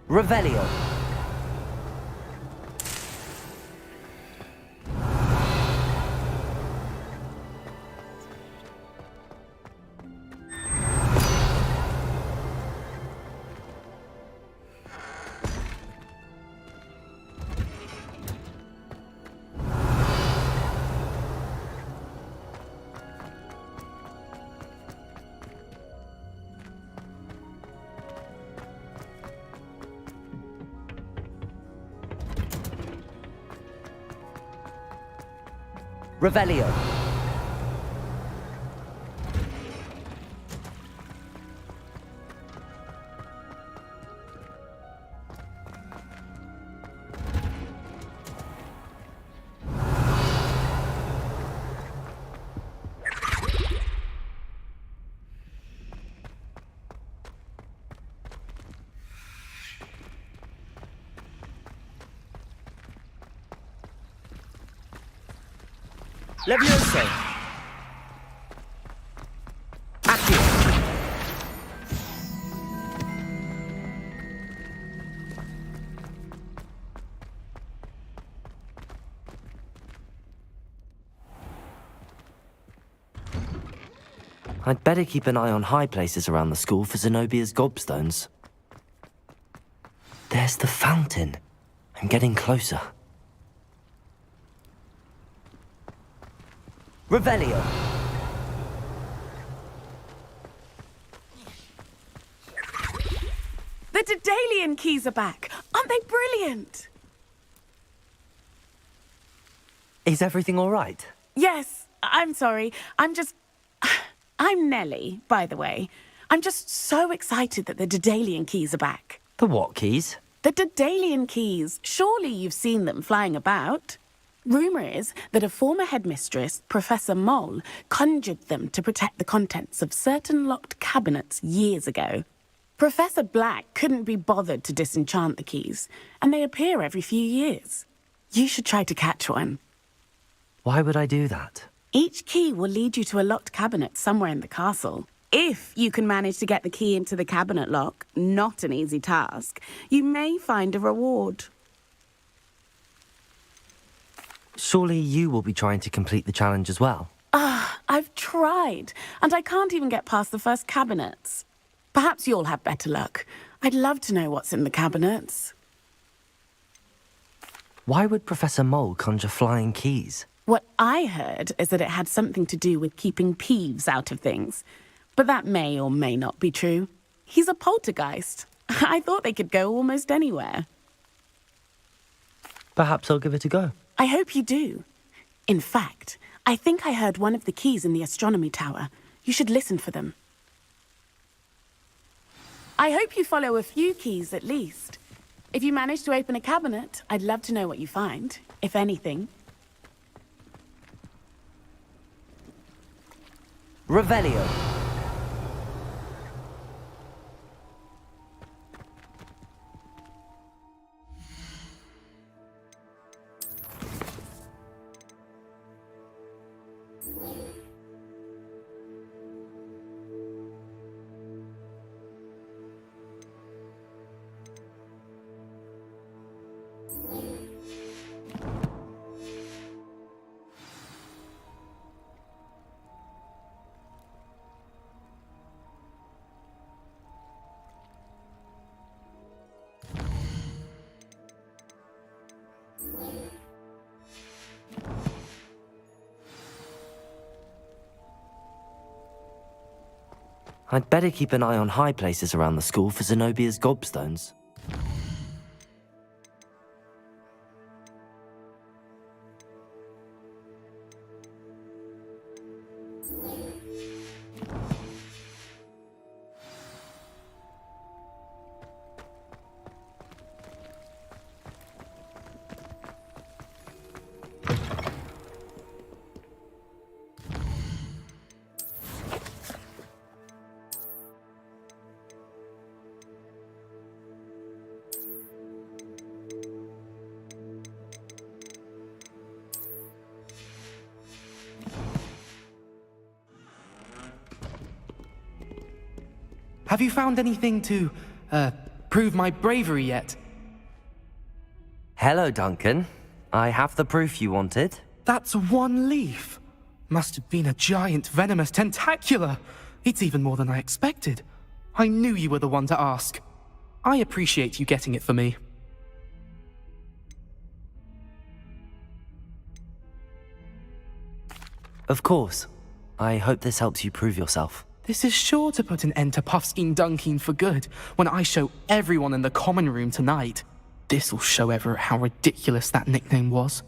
Revelio. Revelio. Levioso. Accio. I'd better keep an eye on high places around the school for Zenobia's gobstones. There's the fountain. I'm getting closer. Revelio. The 𝕮𝕠𝕚𝕚 keys are back. Aren't they brilliant? Is everything all right? Yes, I'm sorry. I'm Nellie, by the way. I'm just so excited that the 𝕮𝕠𝕚𝕚 keys are back. The what keys? The 𝕮𝕠𝕚𝕚 keys. Surely you've seen them flying about. Rumour is that a former headmistress, Professor Mole, conjured them to protect the contents of certain locked cabinets years ago. Professor Black couldn't be bothered to disenchant the keys, and they appear every few years. You should try to catch one. Why would I do that? Each key will lead you to a locked cabinet somewhere in the castle. If you can manage to get the key into the cabinet lock, not an easy task, you may find a reward. Surely you will be trying to complete the challenge as well? I've tried, and I can't even get past the first cabinets. Perhaps you'll have better luck. I'd love to know what's in the cabinets. Why would Professor Mole conjure flying keys? What I heard is that it had something to do with keeping Peeves out of things. But that may or may not be true. He's a poltergeist. I thought they could go almost anywhere. Perhaps I'll give it a go. I hope you do. In fact, I think I heard one of the keys in the astronomy tower. You should listen for them. I hope you follow a few keys at least. If you manage to open a cabinet, I'd love to know what you find, if anything. Revelio. I'd better keep an eye on high places around the school for Zenobia's gobstones. Have you found anything to, prove my bravery yet? Hello, Duncan. I have the proof you wanted. That's one leaf. Must have been a giant venomous tentacula. It's even more than I expected. I knew you were the one to ask. I appreciate you getting it for me. Of course. I hope this helps you prove yourself. This is sure to put an end to Puff's 𝕰𝕐𝕐𝕐 for good when I show everyone in the common room tonight. This'll show Everett how ridiculous that nickname was.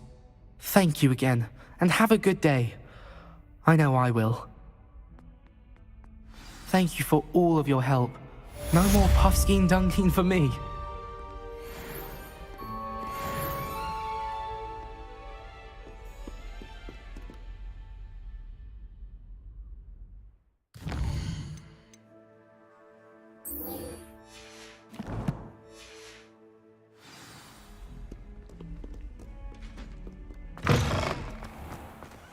Thank you again, and have a good day. I know I will. Thank you for all of your help. No more 𝕵𝕐𝕬𝕐𝕐 for me.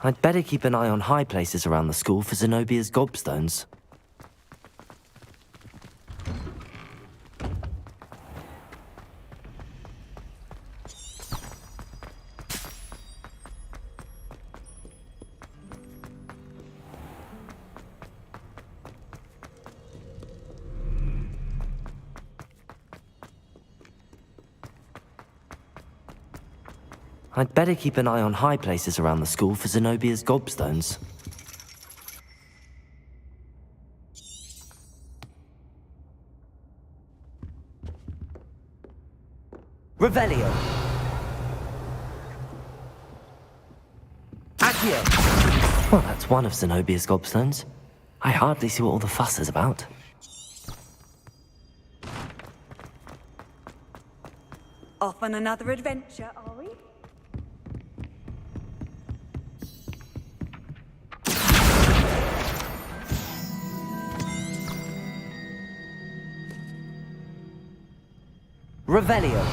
I'd better keep an eye on high places around the school for Zenobia gobstones. I'd better keep an eye on high places around the school for Zenobia's gobstones. Revelio. Accio. Well, that's one of Zenobia's gobstones. I hardly see what all the fuss is about. Off on another adventure, are we? Revelio.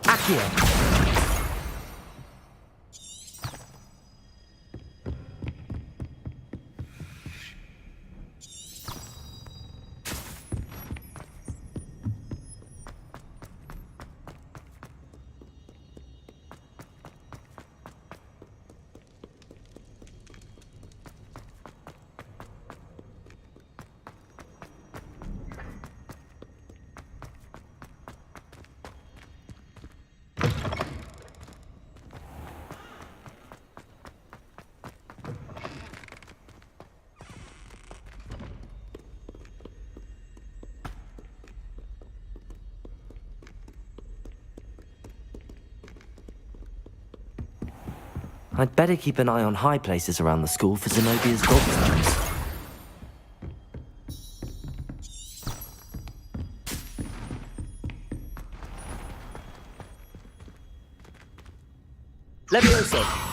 Accio. I'd better keep an eye on high places around the school for Zenobia's gobstones. Levioso.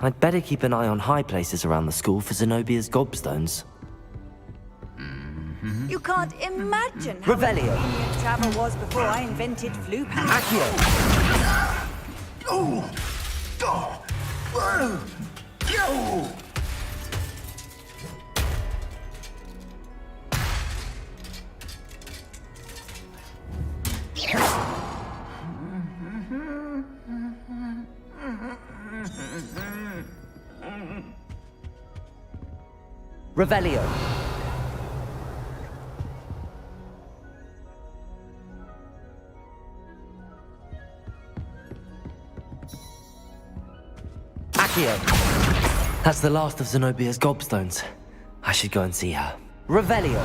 I'd better keep an eye on high places around the school for Zenobia's gobstones. You can't imagine how Revelio. convenient travel was before I invented flu panic. Revelio. Accio. That's the last of Zenobia's gobstones. I should go and see her. Revelio.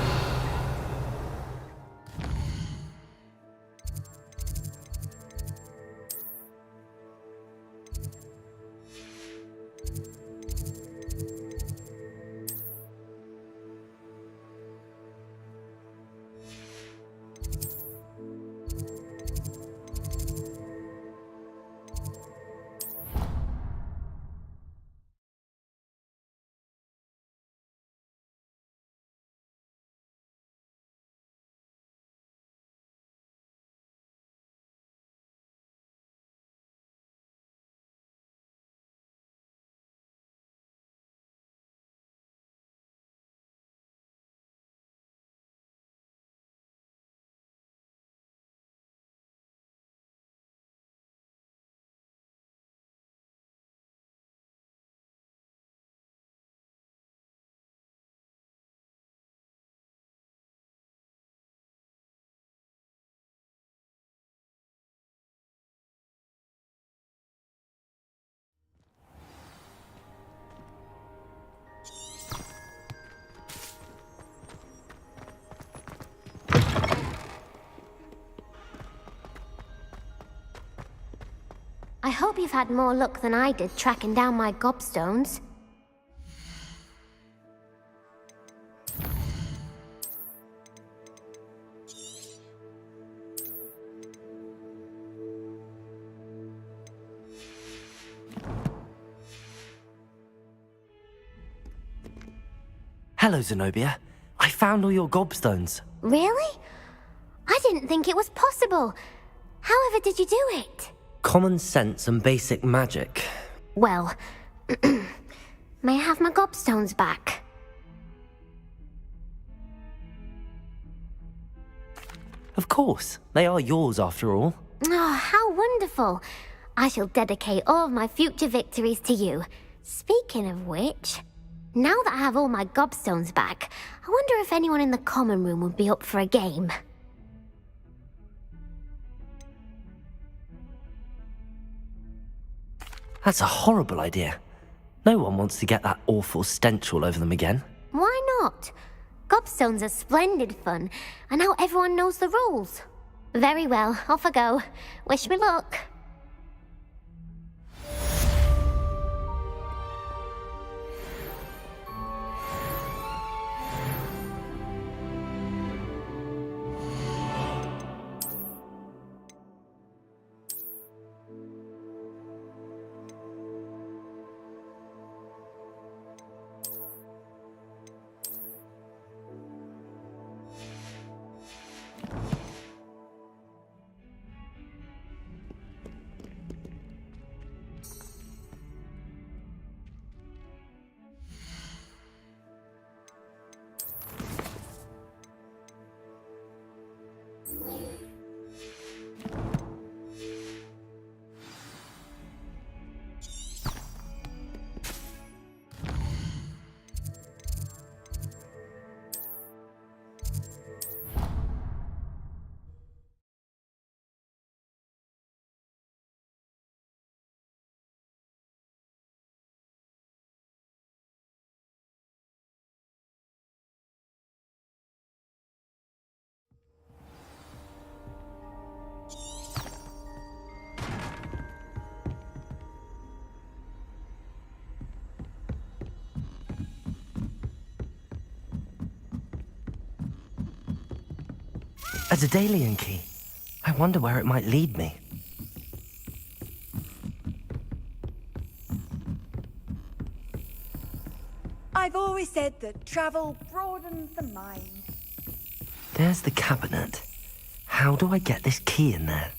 hope you've had more luck than I did tracking down my gobstones. Hello, Zenobia. I found all your gobstones. Really? I didn't think it was possible. However did you do it? Common sense and basic magic. Well, may I have my gobstones back? Of course. They are yours after all. Oh, how wonderful. I shall dedicate all of my future victories to you. Speaking of which, now that I have all my gobstones back, I wonder if anyone in the common room would be up for a game. That's a horrible idea. No one wants to get that awful stench all over them again. Why not? Gobstones are splendid fun, and now everyone knows the rules. Very well, off I go. Wish me luck. A 𝕮𝖐𝖎𝖎 key. I wonder where it might lead me. I've always said that travel broadens the mind. There's the cabinet. How do I get this key in there?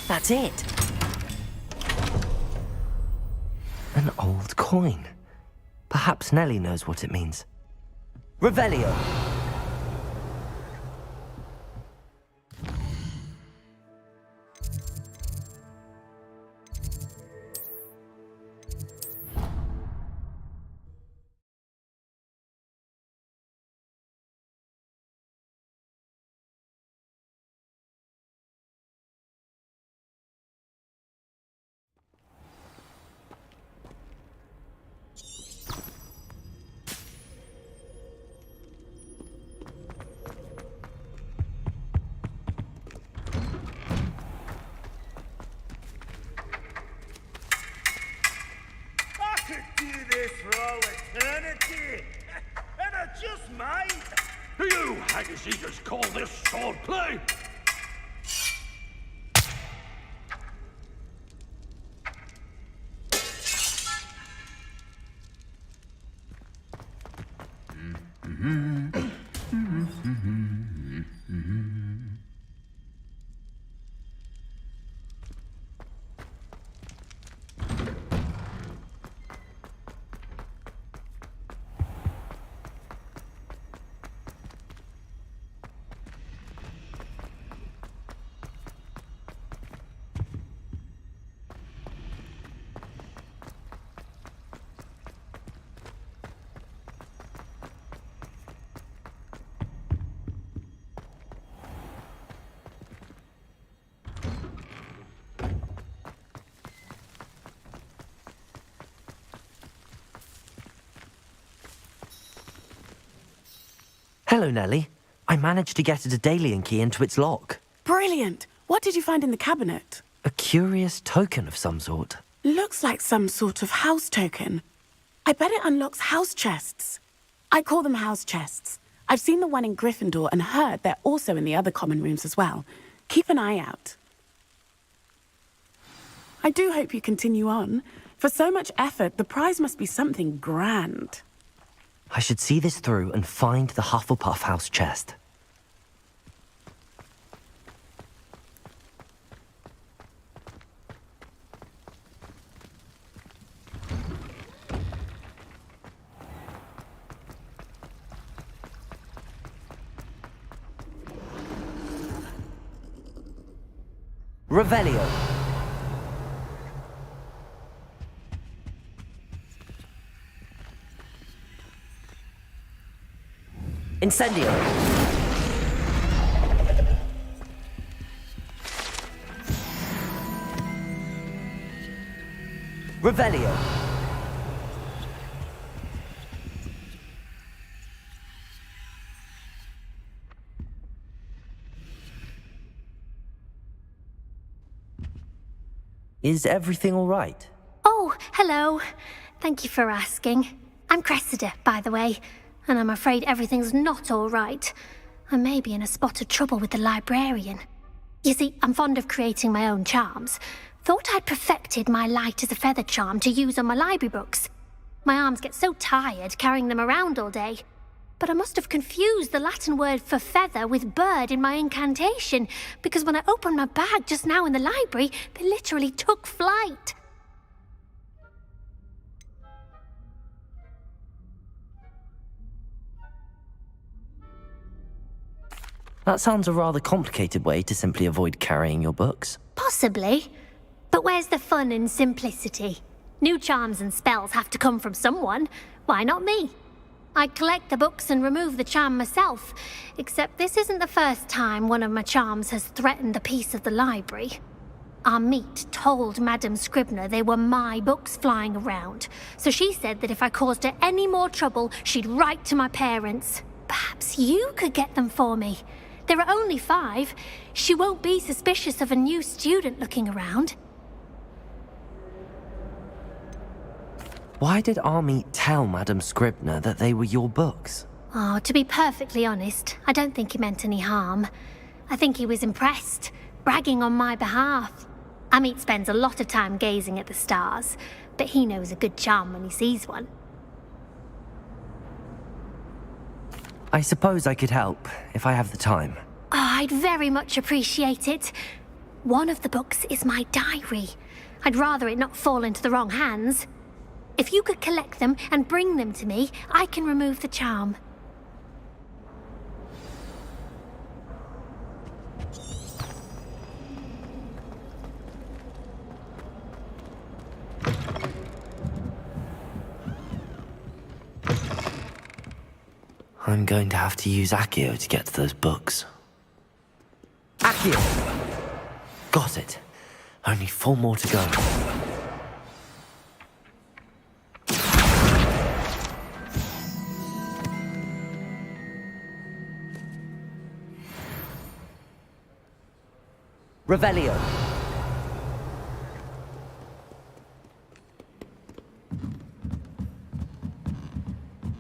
That's it. An old coin. Perhaps Nellie knows what it means. Revelio. Do you haggies call this swordplay? Hello, Nellie. I managed to get a 𝕮𝕐𝕐𝑘ey key into its lock. Brilliant! What did you find in the cabinet? A curious token of some sort. Looks like some sort of house token. I bet it unlocks house chests. I call them house chests. I've seen the one in Gryffindor and heard they're also in the other common rooms as well. Keep an eye out. I do hope you continue on. For so much effort, the prize must be something grand. I should see this through and find the Hufflepuff house chest. Revelio. Incendio. Revelio. Is everything all right? Oh, hello. Thank you for asking. I'm Cressida, by the way, and I'm afraid everything's not all right. I may be in a spot of trouble with the librarian. You see, I'm fond of creating my own charms. Thought I'd perfected my light-as-a-feather charm to use on my library books. My arms get so tired carrying them around all day. But I must have confused the Latin word for feather with bird in my incantation, because when I opened my bag just now in the library, they literally took flight. That sounds a rather complicated way to simply avoid carrying your books. Possibly. But where's the fun in simplicity? New charms and spells have to come from someone. Why not me? I collect the books and remove the charm myself, except this isn't the first time one of my charms has threatened the peace of the library. Our meet told Madame Scribner they were my books flying around, so she said that if I caused her any more trouble, she'd write to my parents. Perhaps you could get them for me. There are only 5. She won't be suspicious of a new student looking around. Why did our meet tell Madame Scribner that they were your books? Oh, to be perfectly honest, I don't think he meant any harm. I think he was impressed, bragging on my behalf. Amit spends a lot of time gazing at the stars, but he knows a good charm when he sees one. I suppose I could help, if I have the time. Oh, I'd very much appreciate it. One of the books is my diary. I'd rather it not fall into the wrong hands. If you could collect them and bring them to me, I can remove the charm. I'm going to have to use 𝕬𝖎𝖎𝖐 to get to those books. 𝕬𝖎𝖎𝖐! Got it. Only 4 more to go. Revelio.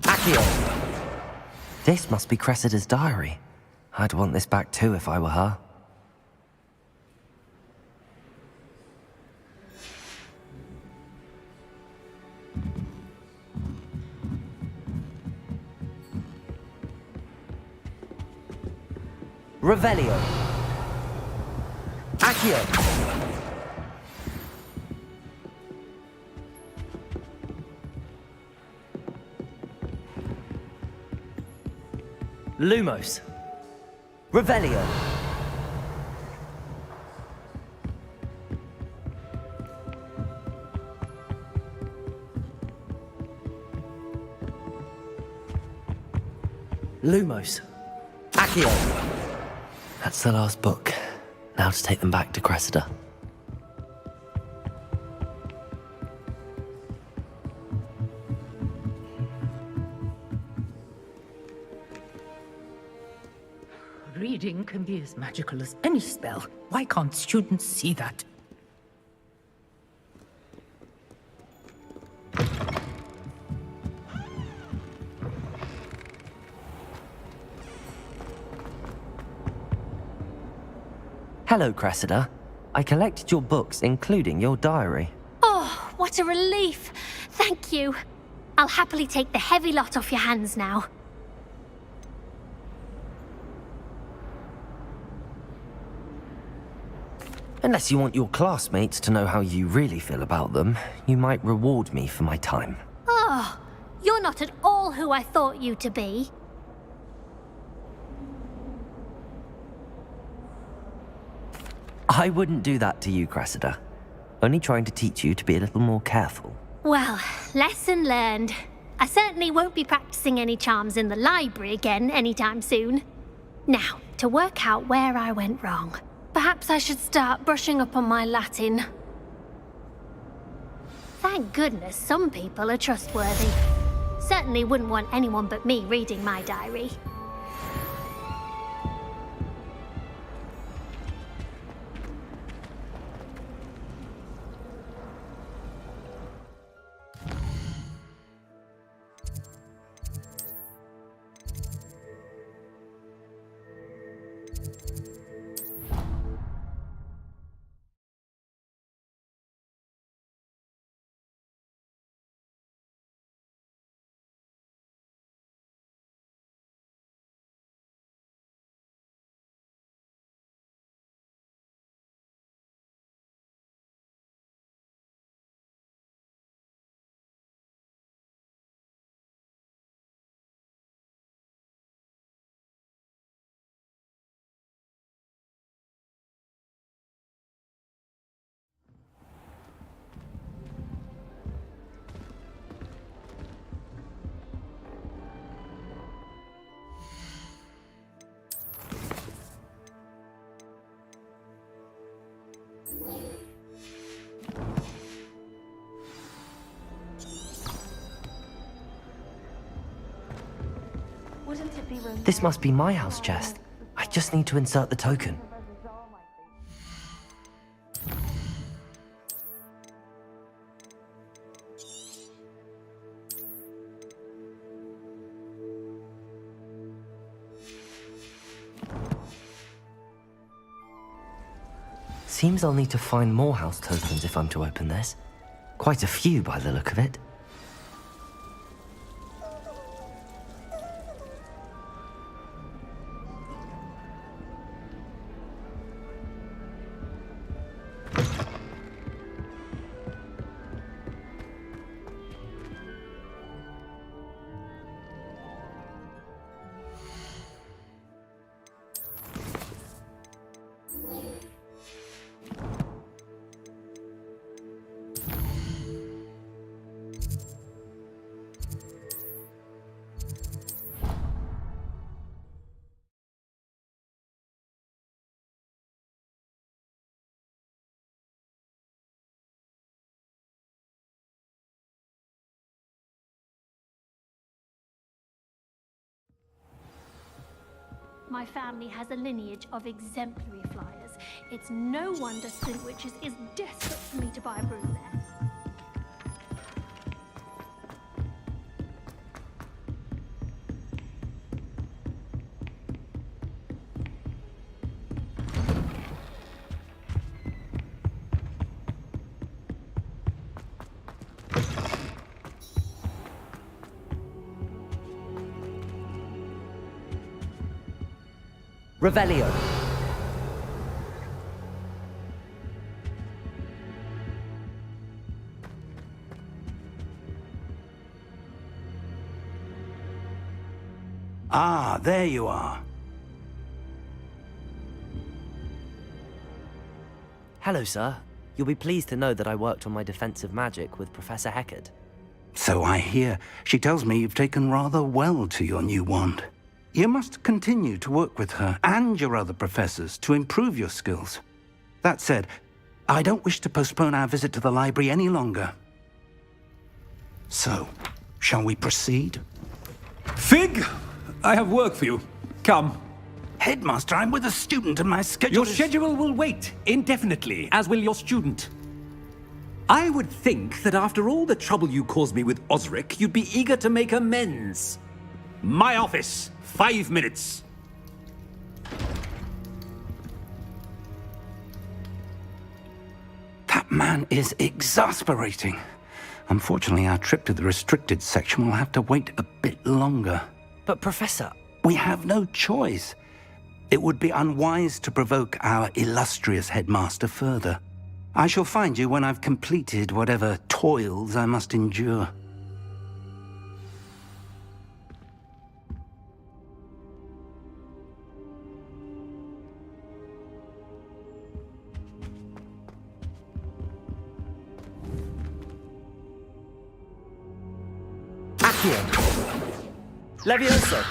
𝕬𝖎𝖎𝖐! This must be Cressida's diary. I'd want this back too if I were her. Revelio. 𝕬𝖎𝖎𝖐! Lumos. Revelio. Lumos. 𝕬𝖎𝖎𝖐! That's the last book. Now to take them back to Cressida. Reading can be as magical as any spell. Why can't students see that? Hello, Cressida. I collected your books, including your diary. Oh, what a relief. Thank you. I'll happily take the heavy lot off your hands now. Unless you want your classmates to know how you really feel about them, you might reward me for my time. Oh, you're not at all who I thought you to be. I wouldn't do that to you, Cressida. Only trying to teach you to be a little more careful. Well, lesson learned. I certainly won't be practicing any charms in the library again anytime soon. Now, to work out where I went wrong. Perhaps I should start brushing up on my Latin. Thank goodness some people are trustworthy. Certainly wouldn't want anyone but me reading my diary. This must be my house chest. I just need to insert the token. Seems I'll need to find more house tokens if I'm to open this. Quite a few by the look of it. My family has a lineage of exemplary flyers. It's no wonder 𝕭𝑚𝑤𝑖𝑐ℎ𝑒S is desperate for me to buy a broom there. Revelio. Ah, there you are. Hello, sir. You'll be pleased to know that I worked on my defensive magic with Professor 𝕏𝖏𝖏𝑗. So I hear. She tells me you've taken rather well to your new wand. You must continue to work with her and your other professors to improve your skills. That said, I don't wish to postpone our visit to the library any longer. So, shall we proceed? Fig! I have work for you. Come. Headmaster, I'm with a student and my schedule Your schedule will wait indefinitely, as will your student. I would think that after all the trouble you caused me with Osric, you'd be eager to make amends. My office, 5 minutes. That man is exasperating. Unfortunately, our trip to the restricted section will have to wait a bit longer. But, Professor... We have no choice. It would be unwise to provoke our illustrious headmaster further. I shall find you when I've completed whatever toils I must endure. Accio. Levioso.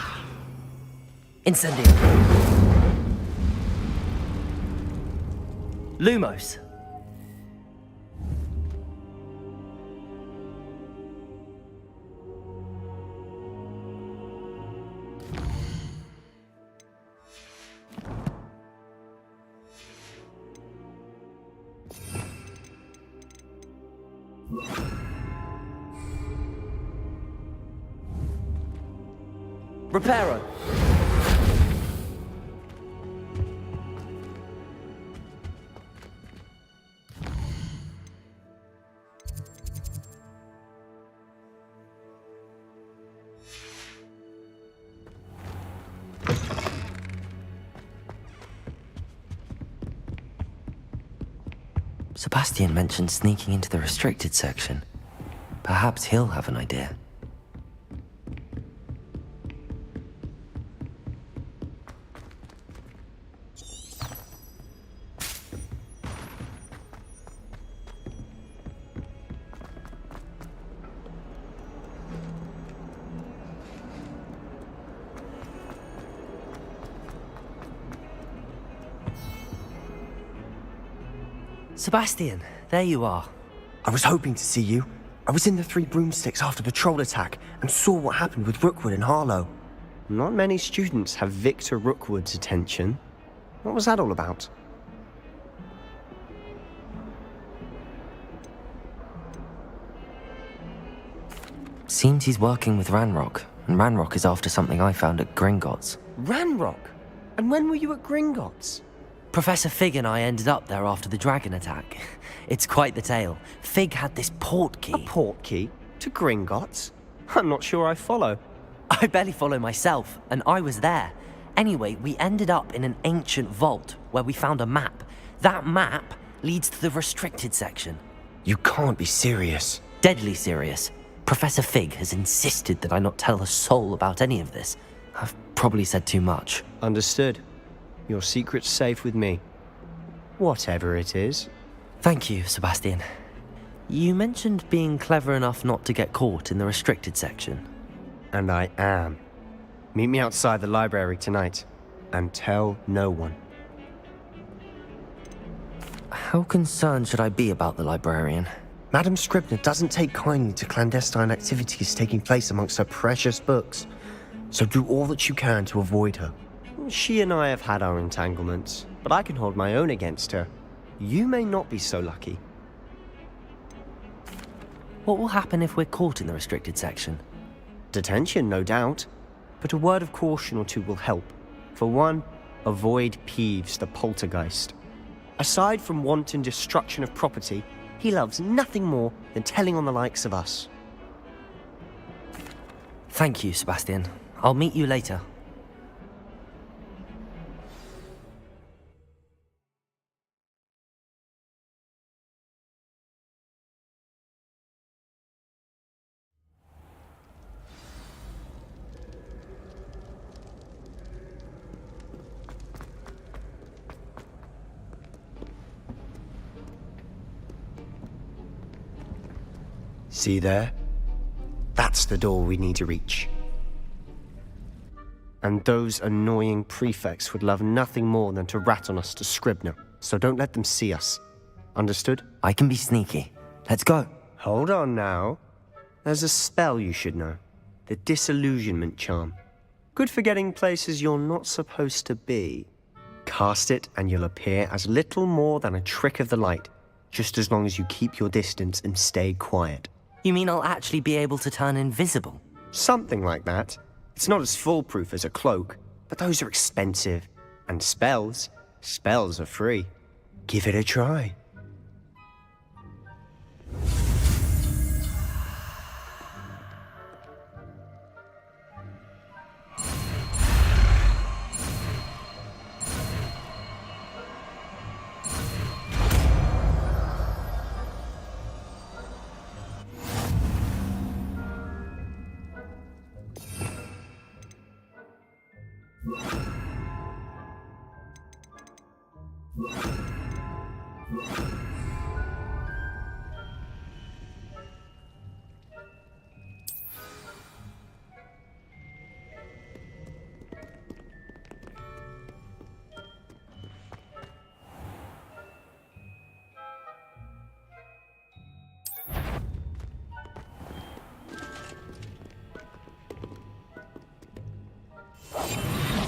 Incendio. Lumos. Reparo. Sebastian mentioned sneaking into the restricted section. Perhaps he'll have an idea. Sebastian, there you are. I was hoping to see you. I was in the Three Broomsticks after the troll attack and saw what happened with Rookwood and Harlow. Not many students have Victor Rookwood's attention. What was that all about? Seems he's working with Ranrock, and Ranrock is after something I found at Gringotts. Ranrock? And when were you at Gringotts? Professor Fig and I ended up there after the dragon attack. It's quite the tale. Fig had this port key. A port key? To Gringotts? I'm not sure I follow. I barely follow myself, and I was there. Anyway, we ended up in an ancient vault where we found a map. That map leads to the restricted section. You can't be serious. Deadly serious. Professor Fig has insisted that I not tell a soul about any of this. I've probably said too much. Understood. Your secret's safe with me. Whatever it is. Thank you, Sebastian. You mentioned being clever enough not to get caught in the restricted section. And I am. Meet me outside the library tonight. And tell no one. How concerned should I be about the librarian? Madame 𝕭𝕬𝕬 doesn't take kindly to clandestine activities taking place amongst her precious books. So do all that you can to avoid her. she and I have had our entanglements, but I can hold my own against her. You may not be so lucky. What will happen if we're caught in the restricted section? Detention, no doubt. But a word of caution or two will help. For one, avoid Peeves, the poltergeist. Aside from wanton destruction of property, he loves nothing more than telling on the likes of us. Thank you, Sebastian. I'll meet you later. See there? That's the door we need to reach. And those annoying prefects would love nothing more than to rat on us to 𝕝𝕬𝕐, so don't let them see us. Understood? I can be sneaky. Let's go. Hold on now. There's a spell you should know. The disillusionment charm. Good for getting places you're not supposed to be. Cast it and you'll appear as little more than a trick of the light, just as long as you keep your distance and stay quiet. You mean I'll actually be able to turn invisible? Something like that. It's not as foolproof as a cloak, but those are expensive. And spells are free. Give it a try.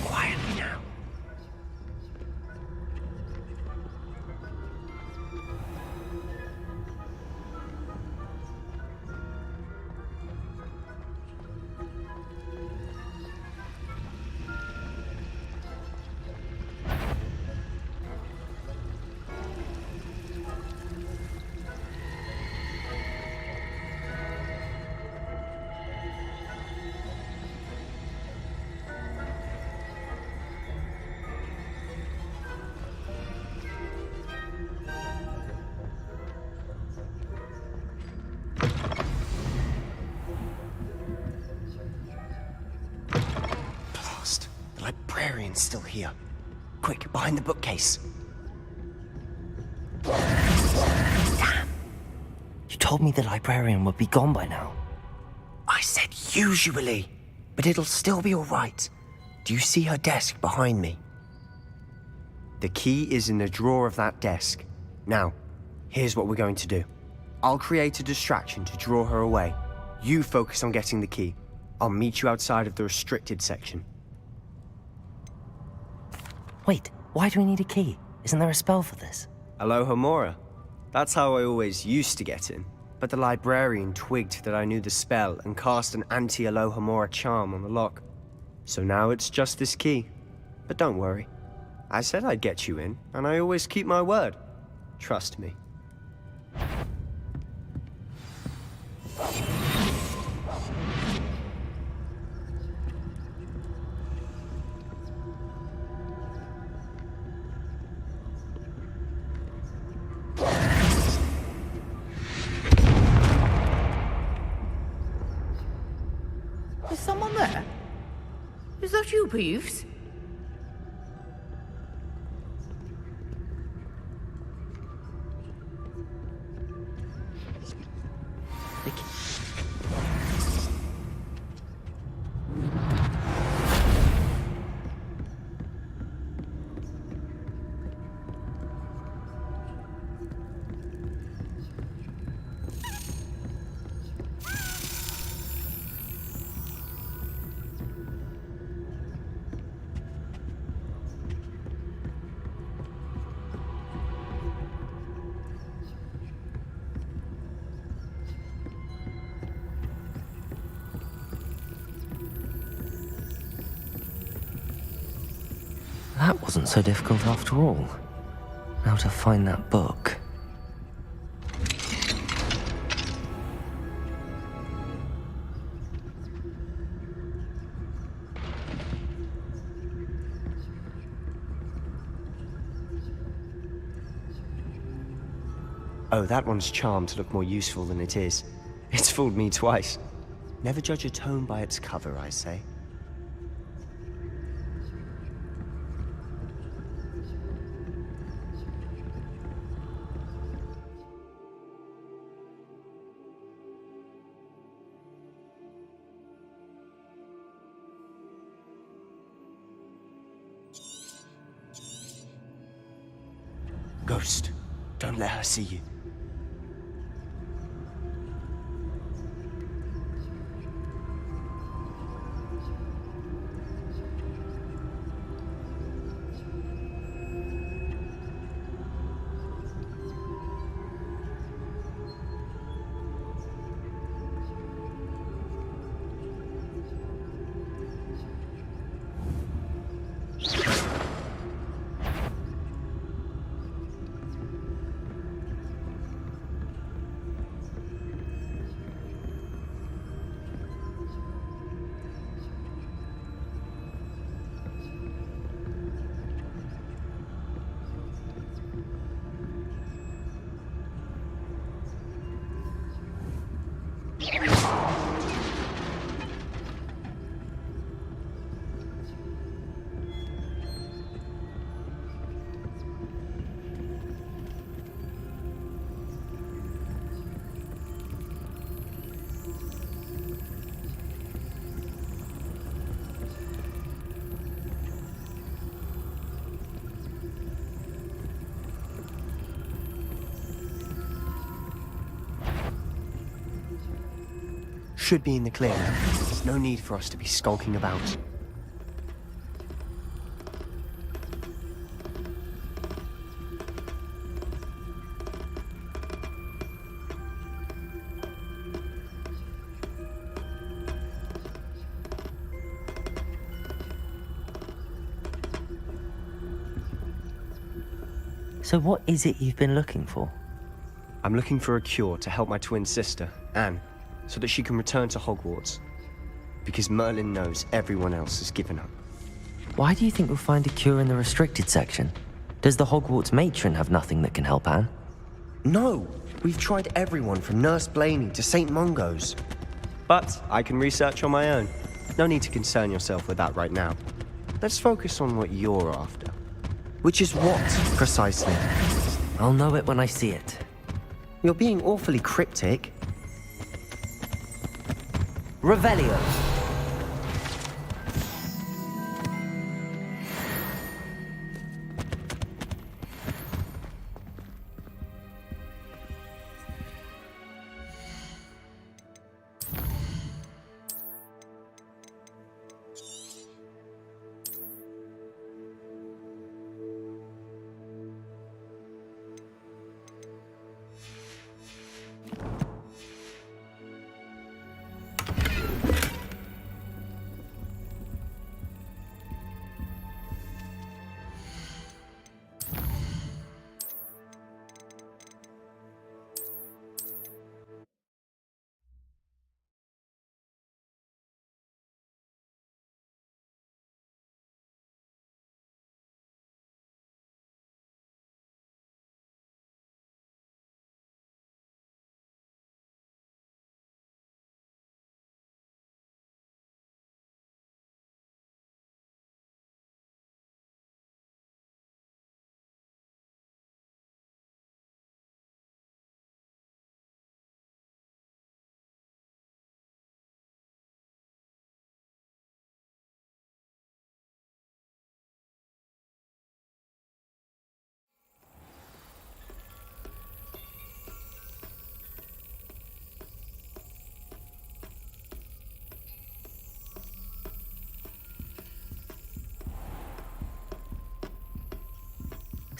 Quietly now. The librarian's still here. Quick, behind the bookcase. Damn. You told me the librarian would be gone by now. I said usually, but it'll still be all right. Do you see her desk behind me? The key is in the drawer of that desk. Now, here's what we're going to do. I'll create a distraction to draw her away. You focus on getting the key. I'll meet you outside of the restricted section. Wait, why do we need a key? Isn't there a spell for this? 𝕬𝖆𝖎𝖆𝖈𝖙. That's how I always used to get in. But the librarian twigged that I knew the spell and cast an anti-𝕬𝖆𝖎𝖎 charm on the lock. So now it's just this key. But don't worry. I said I'd get you in, and I always keep my word. Trust me. Is someone there? Is that you, Peeves? That wasn't so difficult after all. Now to find that book. Oh, that one's charmed to look more useful than it is. It's fooled me twice. Never judge a tome by its cover, I say. Ghost, don't let her see you. Should be in the clear. There's no need for us to be skulking about. So what is it you've been looking for? I'm looking for a cure to help my twin sister, Anne, so that she can return to Hogwarts. Because Merlin knows everyone else has given up. Why do you think we'll find a cure in the restricted section? Does the Hogwarts matron have nothing that can help Anne? No! We've tried everyone from Nurse Blainey to St. Mungo's. But I can research on my own. No need to concern yourself with that right now. Let's focus on what you're after. Which is what, precisely? I'll know it when I see it. You're being awfully cryptic. Revelio.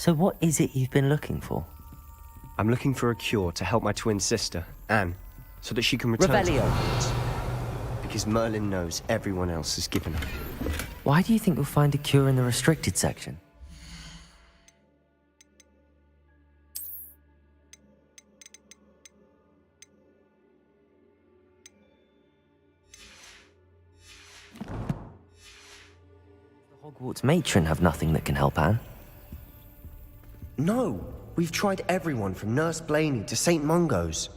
So what is it you've been looking for? I'm looking for a cure to help my twin sister, Anne, so that she can return to Hogwarts. Because Merlin knows everyone else has given up. Why do you think you'll find a cure in the restricted section? The Hogwarts matron have nothing that can help Anne? No, we've tried everyone from Nurse Blainey to St. Mungo's.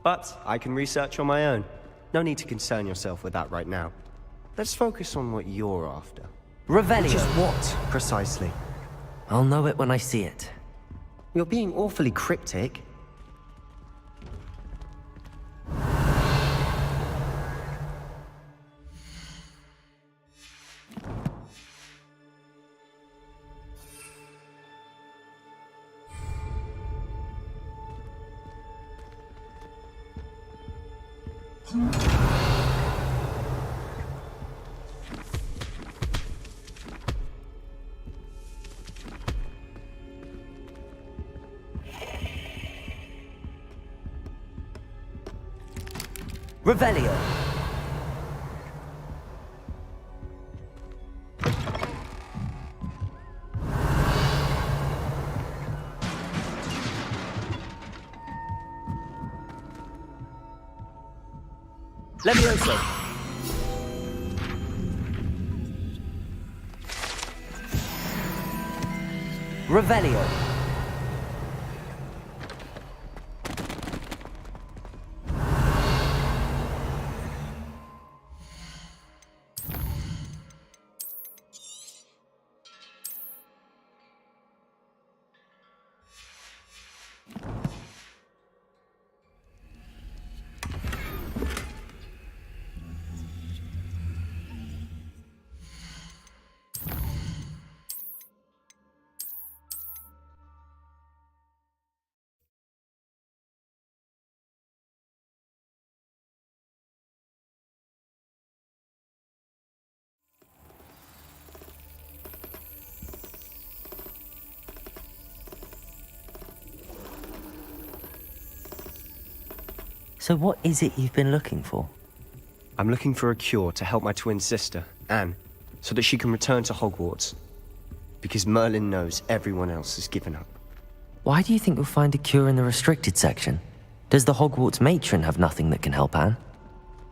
But I can research on my own. No need to concern yourself with that right now. Let's focus on what you're after. Revelio. Which is what, precisely? I'll know it when I see it. You're being awfully cryptic. Revelio. Levioso. Revelio. So what is it you've been looking for? I'm looking for a cure to help my twin sister, Anne, so that she can return to Hogwarts. Because Merlin knows everyone else has given up. Why do you think you'll find a cure in the restricted section? Does the Hogwarts matron have nothing that can help Anne?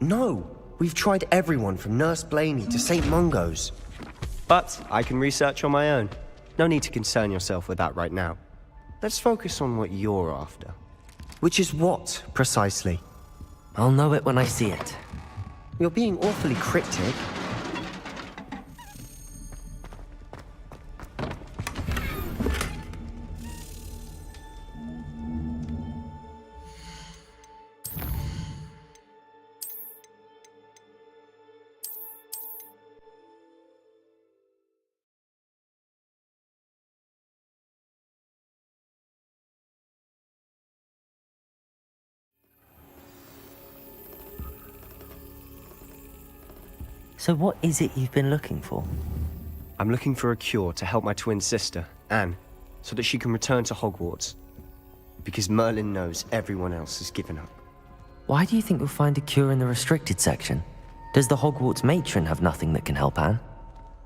No, we've tried everyone from Nurse Blainey to St. Mungo's. But I can research on my own. No need to concern yourself with that right now. Let's focus on what you're after. Which is what, precisely? I'll know it when I see it. You're being awfully cryptic. So what is it you've been looking for? I'm looking for a cure to help my twin sister, Anne, so that she can return to Hogwarts. Because Merlin knows everyone else has given up. Why do you think you'll find a cure in the restricted section? Does the Hogwarts matron have nothing that can help Anne?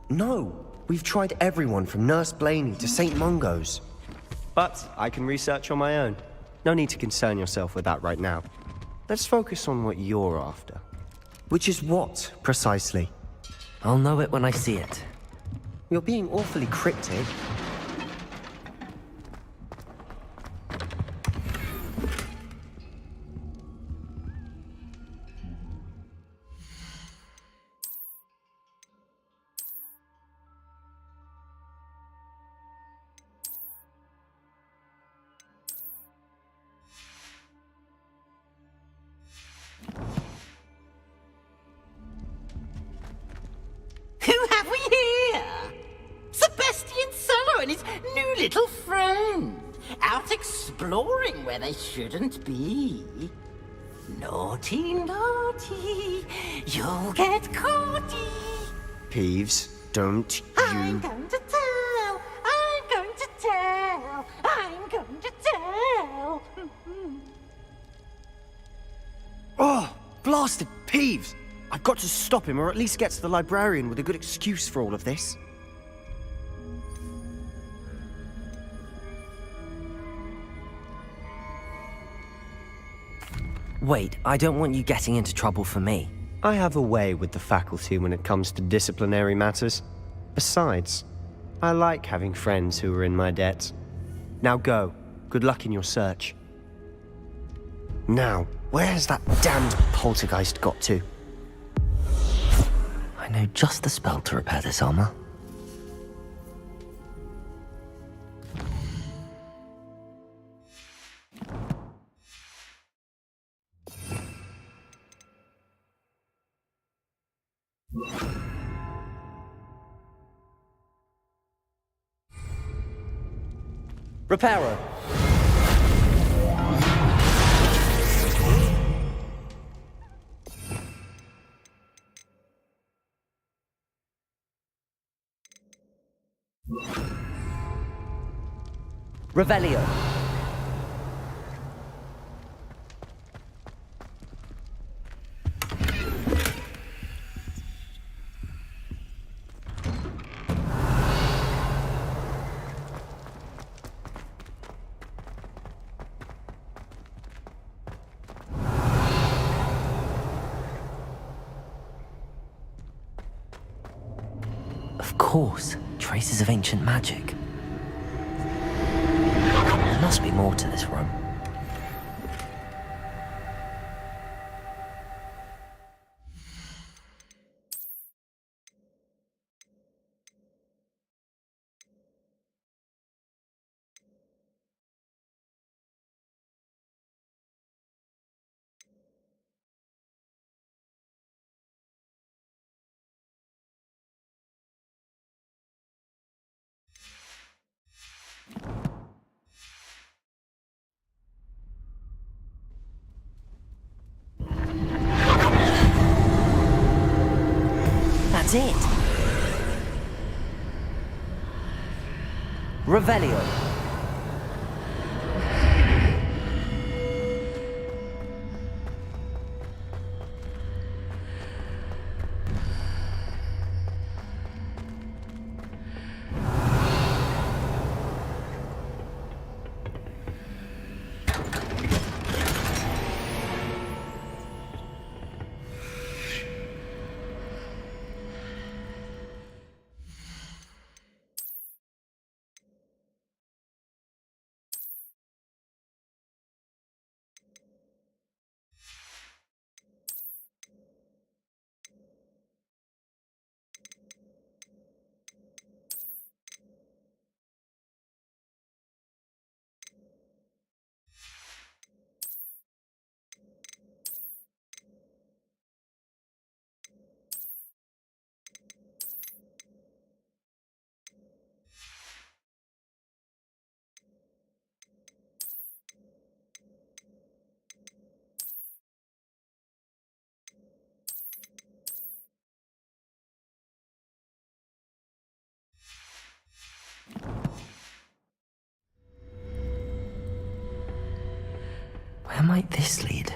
No, we've tried everyone from Nurse Blainey to St. Mungo's. But I can research on my own. No need to concern yourself with that right now. Let's focus on what you're after. Which is what, precisely? I'll know it when I see it. You're being awfully cryptic. Who have we here? Sebastian Solo and his new little friend, out exploring where they shouldn't be. Naughty, naughty, you'll get caughty. Peeves, don't I'm you... going to tell, I'm going to tell, I'm going to tell. Oh, blasted Peeves! I've got to stop him, or at least get to the librarian with a good excuse for all of this. Wait, I don't want you getting into trouble for me. I have a way with the faculty when it comes to disciplinary matters. Besides, I like having friends who are in my debt. Now go. Good luck in your search. Now, where has that damned poltergeist got to? I know just the spell to repair this armor. Repairer! Revelio. Of course, traces of ancient magic. There must be more to this room. That's it. Revelio. Where might this lead?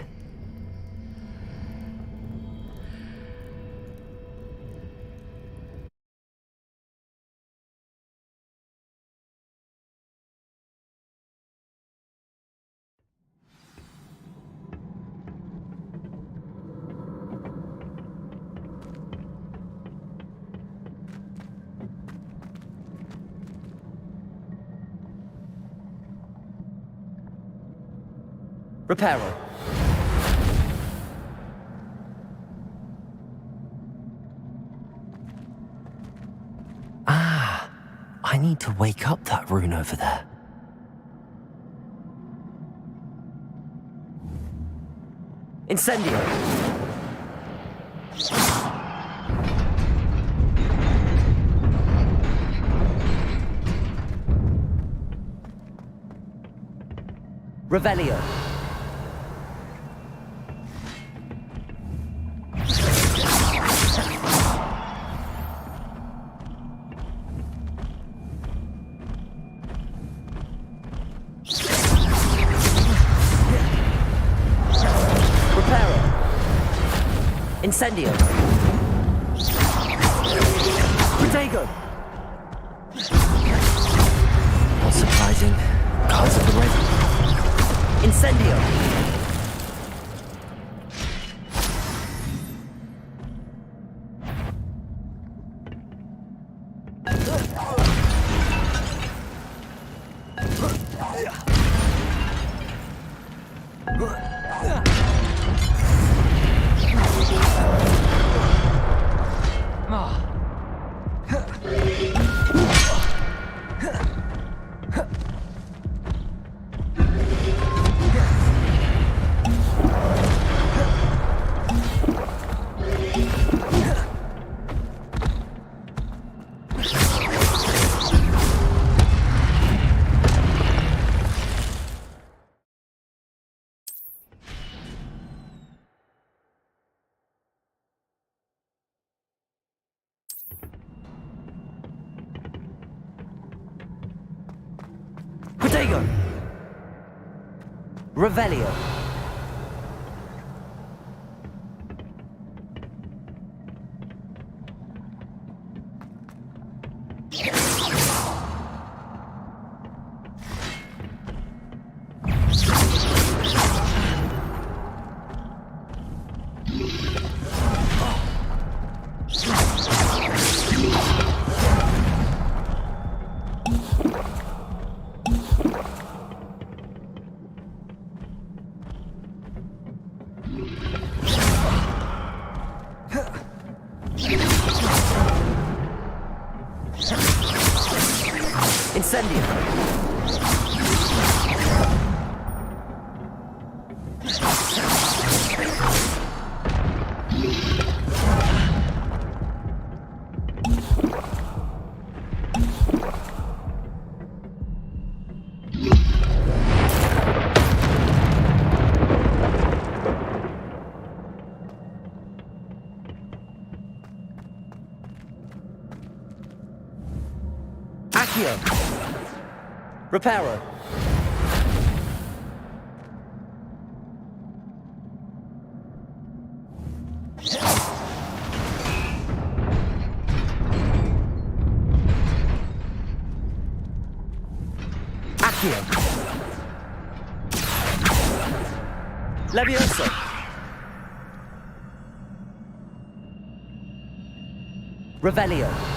Repairer. Ah, I need to wake up that rune over there. Incendio. Revelio. Incendio! 𝕮𝖏𝖏! Not surprising. Cards at the ready. Incendio! 𝕮𝖏𝖏! Revelio! Incendio! Accio! Reparo! Accio! Levioso! Revelio!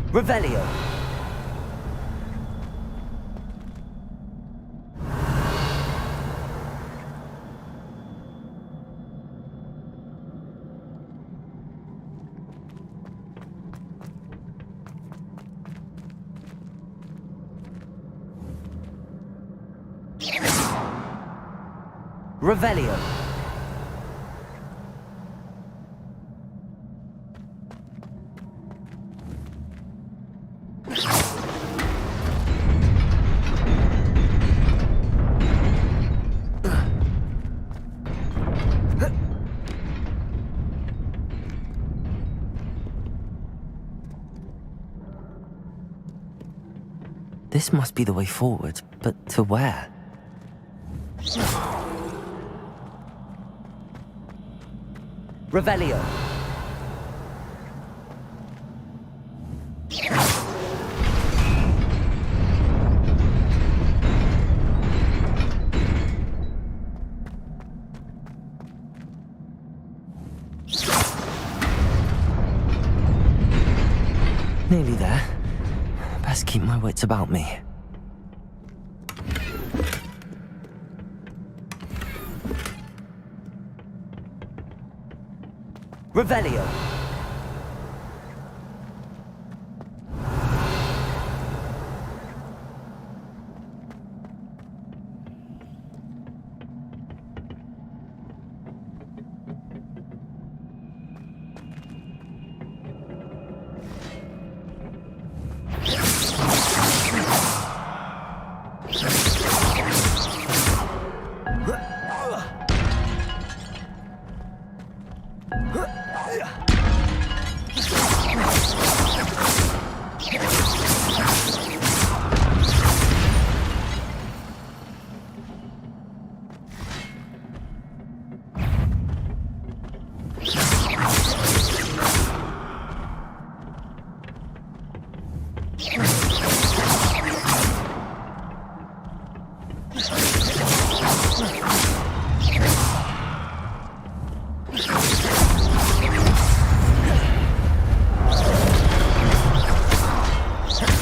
Revelio! Revelio! This must be the way forward, but to where? Revelio! Nearly there. Best keep my wits about me. Revelio!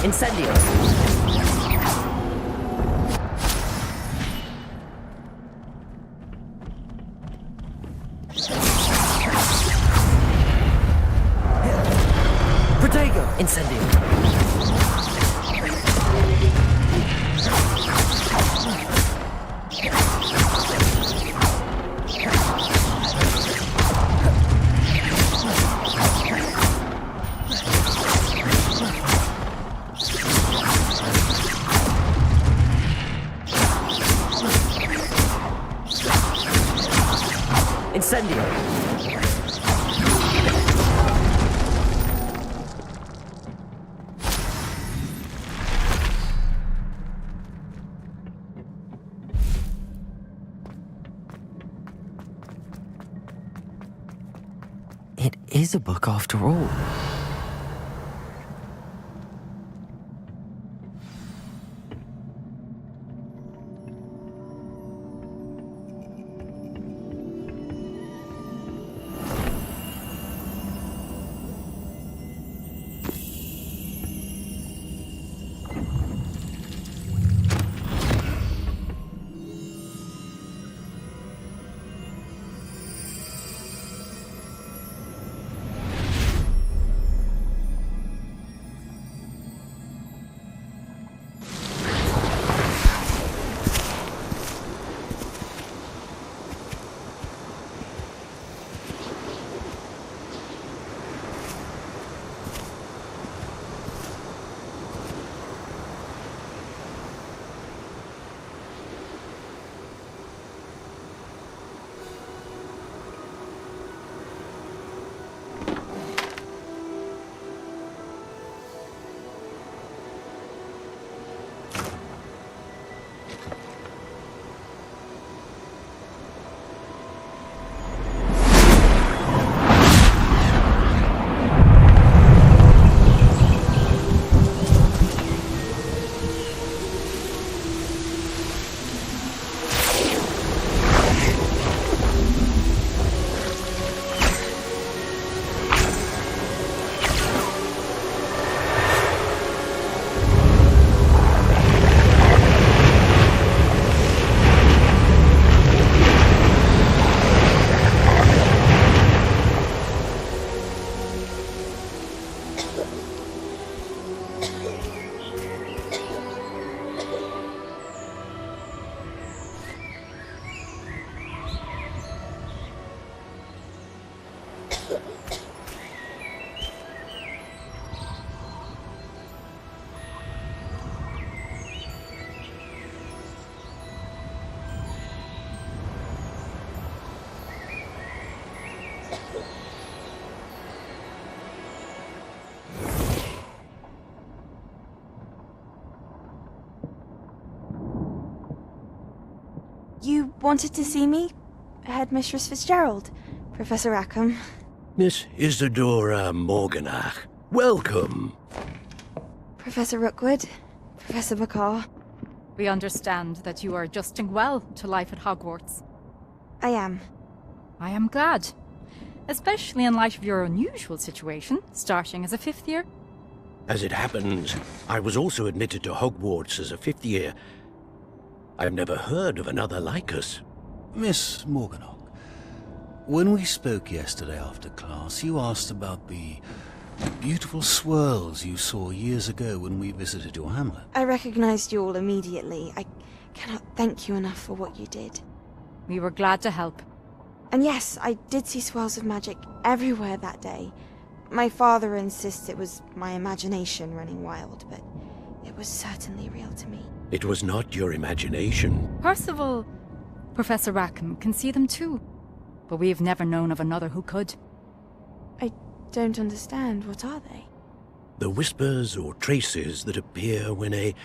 Incendio! Protego! Incendio! Incendio! It is a book after all. You wanted to see me? Headmistress Fitzgerald? Professor Rackham? Miss 𝕮𝕚𝕚𝕚𝕚, welcome. Professor Rookwood? Professor Bacall? We understand that you are adjusting well to life at Hogwarts. I am. I am glad. Especially in light of your unusual situation, starting as a 5th year. As it happens, I was also admitted to Hogwarts as a 5th year. I've never heard of another like us. Miss 𝕮𝕚𝕚𝕚, when we spoke yesterday after class, you asked about the beautiful swirls you saw years ago when we visited your hamlet. I recognized you all immediately. I cannot thank you enough for what you did. We were glad to help. And yes, I did see swirls of magic everywhere that day. My father insists it was my imagination running wild, but it was certainly real to me. It was not your imagination. Percival, Professor Rackham can see them too. But we've never known of another who could. I don't understand. What are they? The whispers or traces that appear when a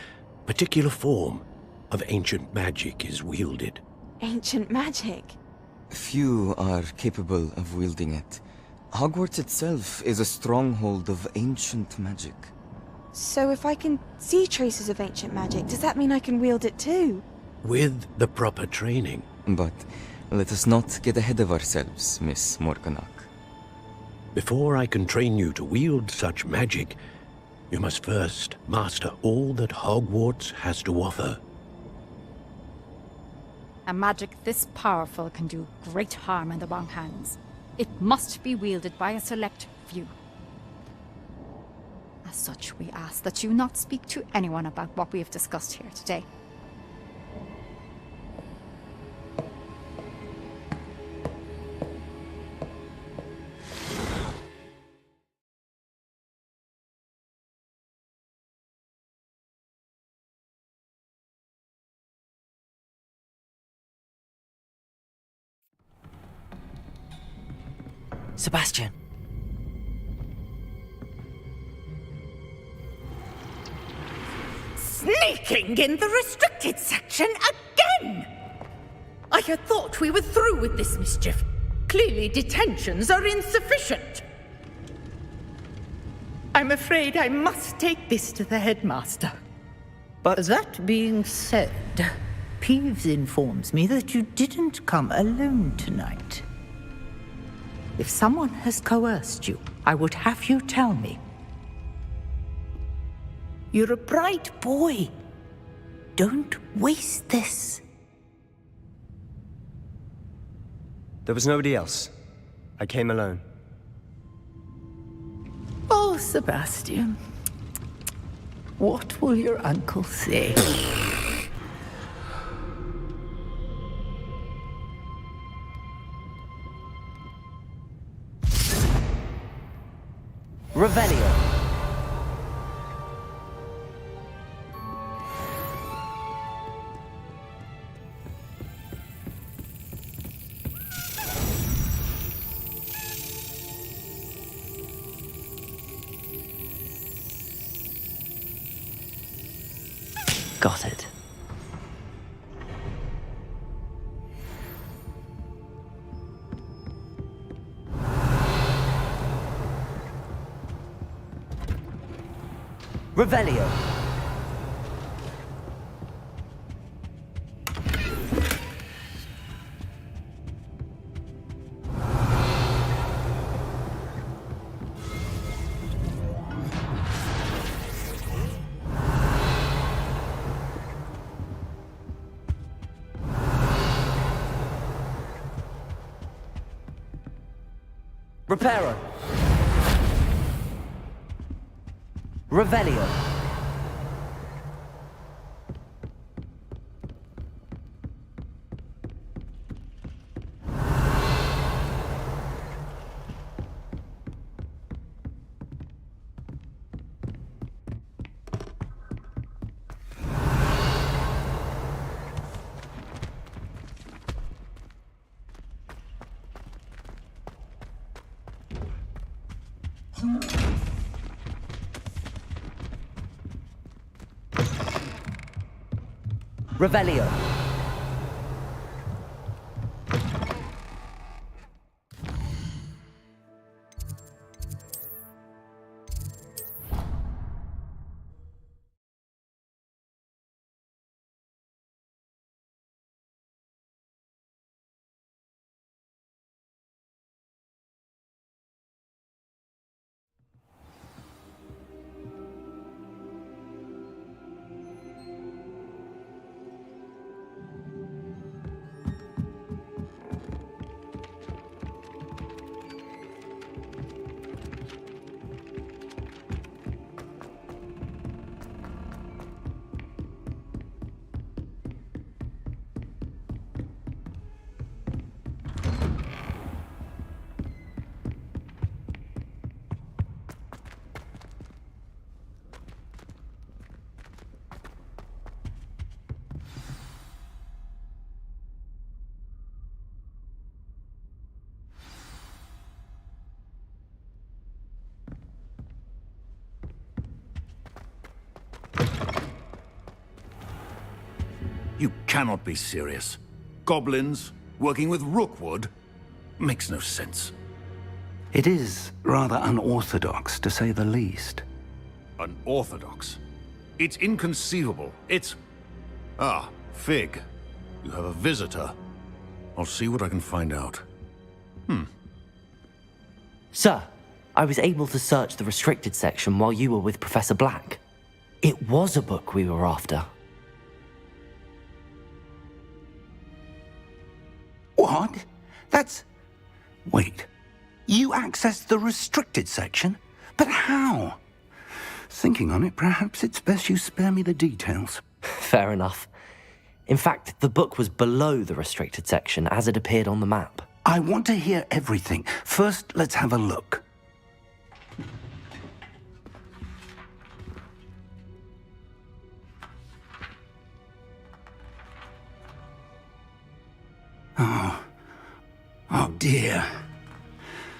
particular form of ancient magic is wielded. Ancient magic? Few are capable of wielding it. Hogwarts itself is a stronghold of ancient magic. So if I can see traces of ancient magic, does that mean I can wield it too? With the proper training. But let us not get ahead of ourselves, Miss 𝕮𝕚𝕚𝕚. Before I can train you to wield such magic, You must first master all that Hogwarts has to offer. A magic this powerful can do great harm in the wrong hands. It must be wielded by a select few. As such, we ask that you not speak to anyone about what we have discussed here today. Sebastian. Sneaking in the restricted section again! I had thought we were through with this mischief. Clearly detentions are insufficient. I'm afraid I must take this to the headmaster. But that being said, Peeves informs me that you didn't come alone tonight. If someone has coerced you, I would have you tell me. You're a bright boy. Don't waste this. There was nobody else. I came alone. Oh, Sebastian. What will your uncle say? Revelio. Got it. Revelio. Reparo. Revelio. Revelio. You cannot be serious. Goblins working with Rookwood? Makes no sense. It is rather unorthodox, to say the least. Unorthodox? It's inconceivable. It's... Ah, Fig. You have a visitor. I'll see what I can find out. Sir, I was able to search the restricted section while you were with Professor Black. It was a book we were after. What? That's... Wait. You accessed the restricted section? But how? Thinking on it, perhaps it's best you spare me the details. Fair enough. In fact, the book was below the restricted section as it appeared on the map. I want to hear everything. First, let's have a look. Oh dear.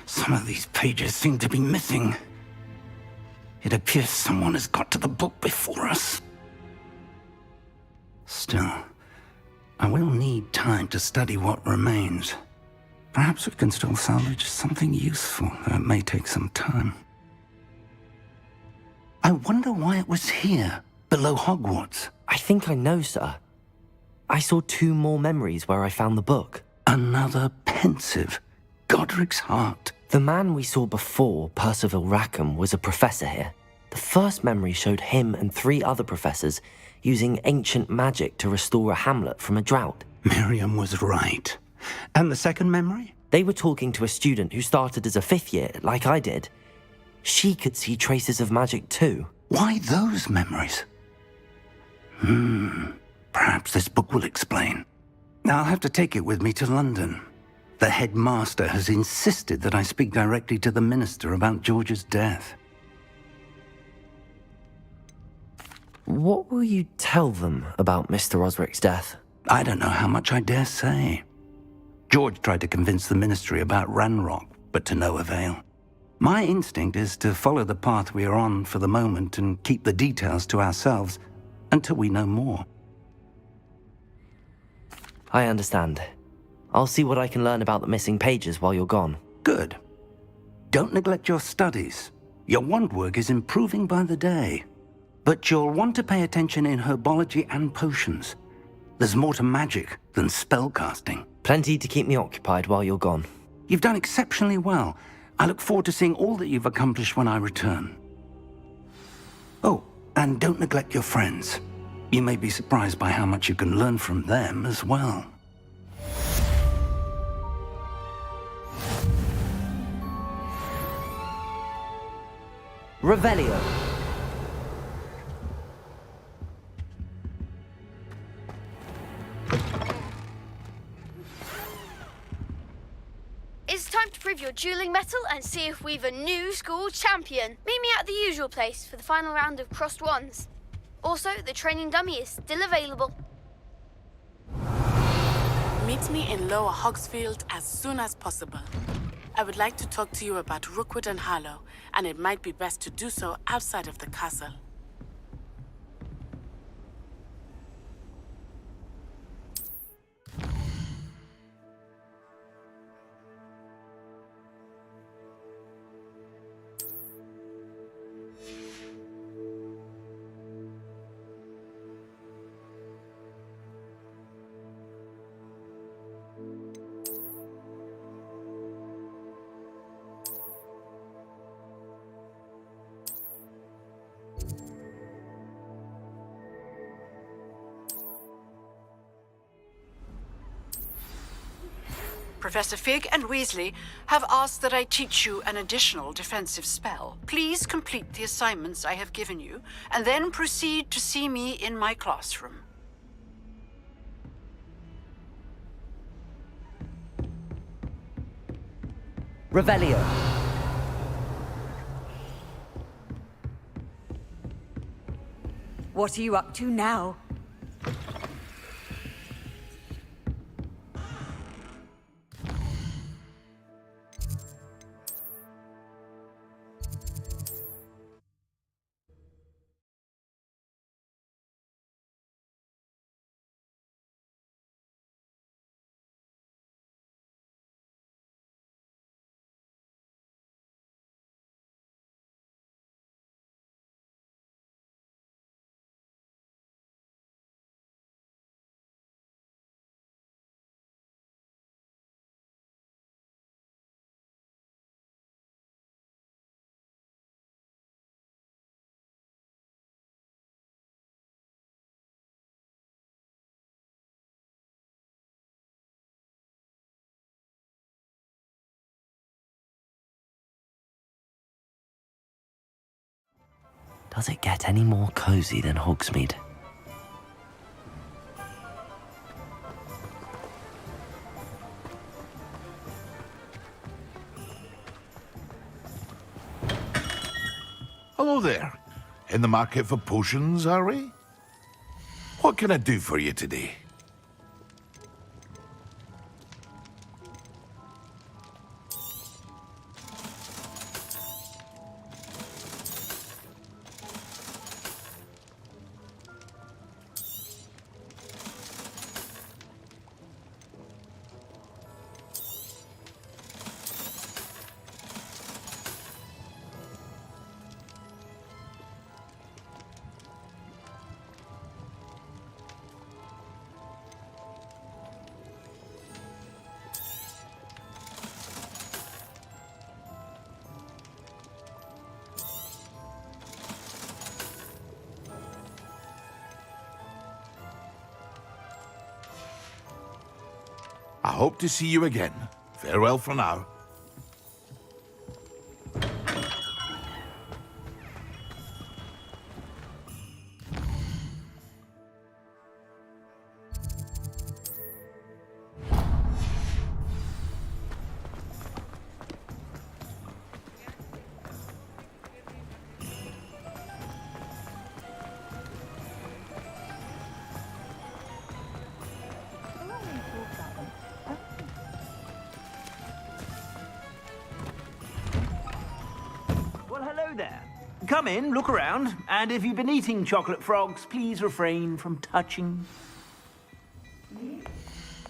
Some of these pages seem to be missing. It appears someone has got to the book before us. Still, I will need time to study what remains. Perhaps we can still salvage something useful, though it may take some time. I wonder why it was here, below Hogwarts. I think I know, sir. I saw 2 more memories where I found the book. Another pensive. Godric's heart. The man we saw before, Percival Rackham, was a professor here. The first memory showed him and 3 other professors using ancient magic to restore a hamlet from a drought. Miriam was right. And the second memory? They were talking to a student who started as a 5th year, like I did. She could see traces of magic too. Why those memories? Perhaps this book will explain. I'll have to take it with me to London. The headmaster has insisted that I speak directly to the minister about George's death. What will you tell them about Mr. Osric's death? I don't know how much I dare say. George tried to convince the ministry about Ranrock, but to no avail. My instinct is to follow the path we are on for the moment and keep the details to ourselves until we know more. I understand. I'll see what I can learn about the missing pages while you're gone. Good. Don't neglect your studies. Your wand work is improving by the day. But you'll want to pay attention in herbology and potions. There's more to magic than spellcasting. Plenty to keep me occupied while you're gone. You've done exceptionally well. I look forward to seeing all that you've accomplished when I return. Oh, and don't neglect your friends. You may be surprised by how much you can learn from them as well. Revelio. It's time to prove your dueling mettle and see if we've a new school champion. Meet me at the usual place for the final round of crossed wands. Also, the training dummy is still available. Meet me in Lower Hogsfield as soon as possible. I would like to talk to you about Rookwood and Harlow, and it might be best to do so outside of the castle. Professor Fig and Weasley have asked that I teach you an additional defensive spell. Please complete the assignments I have given you, and then proceed to see me in my classroom. Revelio. What are you up to now? Does it get any more cozy than Hogsmeade? Hello there. In the market for potions, are we? What can I do for you today? I hope to see you again. Farewell for now. Well, hello there. Come in, look around, and if you've been eating chocolate frogs, please refrain from touching.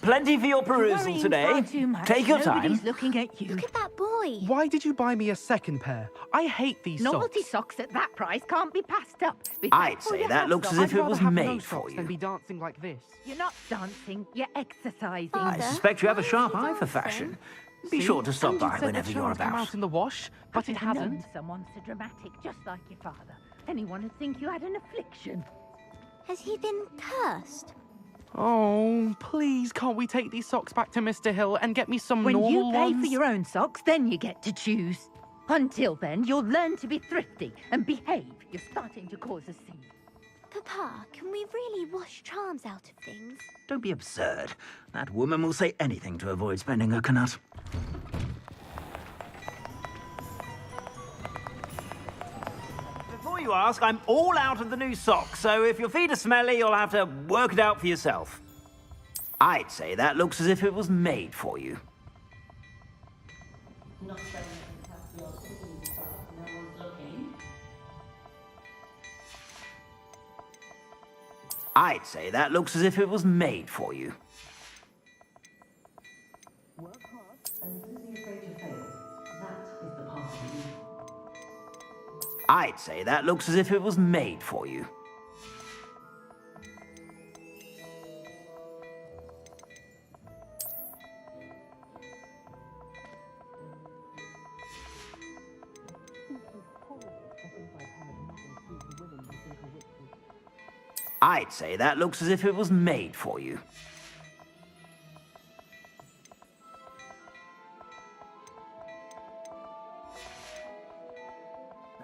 Plenty for your perusal today. Take your time. Nobody's looking at you. Look at that boy. Why did you buy me a second pair? I hate these Novelty socks. socks at that price can't be passed up. Be I'd thankful say you that have looks them. as if it I'd was rather have made those for socks than you. be dancing like this. You're not dancing, you're exercising. I suspect you have a sharp eye for fashion. Be See? sure to stop And you by said whenever the you're charms come about. out in the wash, but it I've known hasn't. someone so dramatic, just like your father. Anyone would think you had an affliction. Has he been cursed? Oh, please, can't we take these socks back to Mr. Hill and get me some When normal you pay ones? for your own socks, then you get to choose. Until then, you'll learn to be thrifty and behave. You're starting to cause a scene. Papa, can we really wash charms out of things? Don't be absurd. That woman will say anything to avoid spending her knut. Before you ask, I'm all out of the new socks, so if your feet are smelly, you'll have to work it out for yourself. I'd say that looks as if it was made for you. I'd say that looks as if it was made for you. I'd say that looks as if it was made for you. I'd say that looks as if it was made for you.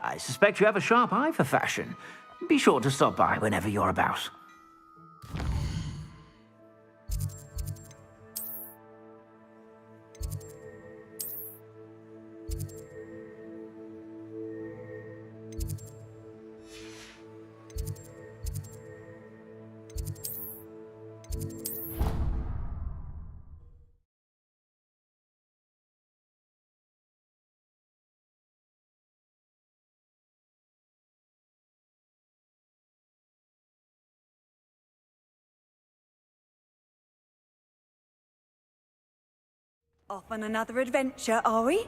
I suspect you have a sharp eye for fashion. Be sure to stop by whenever you're about. Off on another adventure, are we?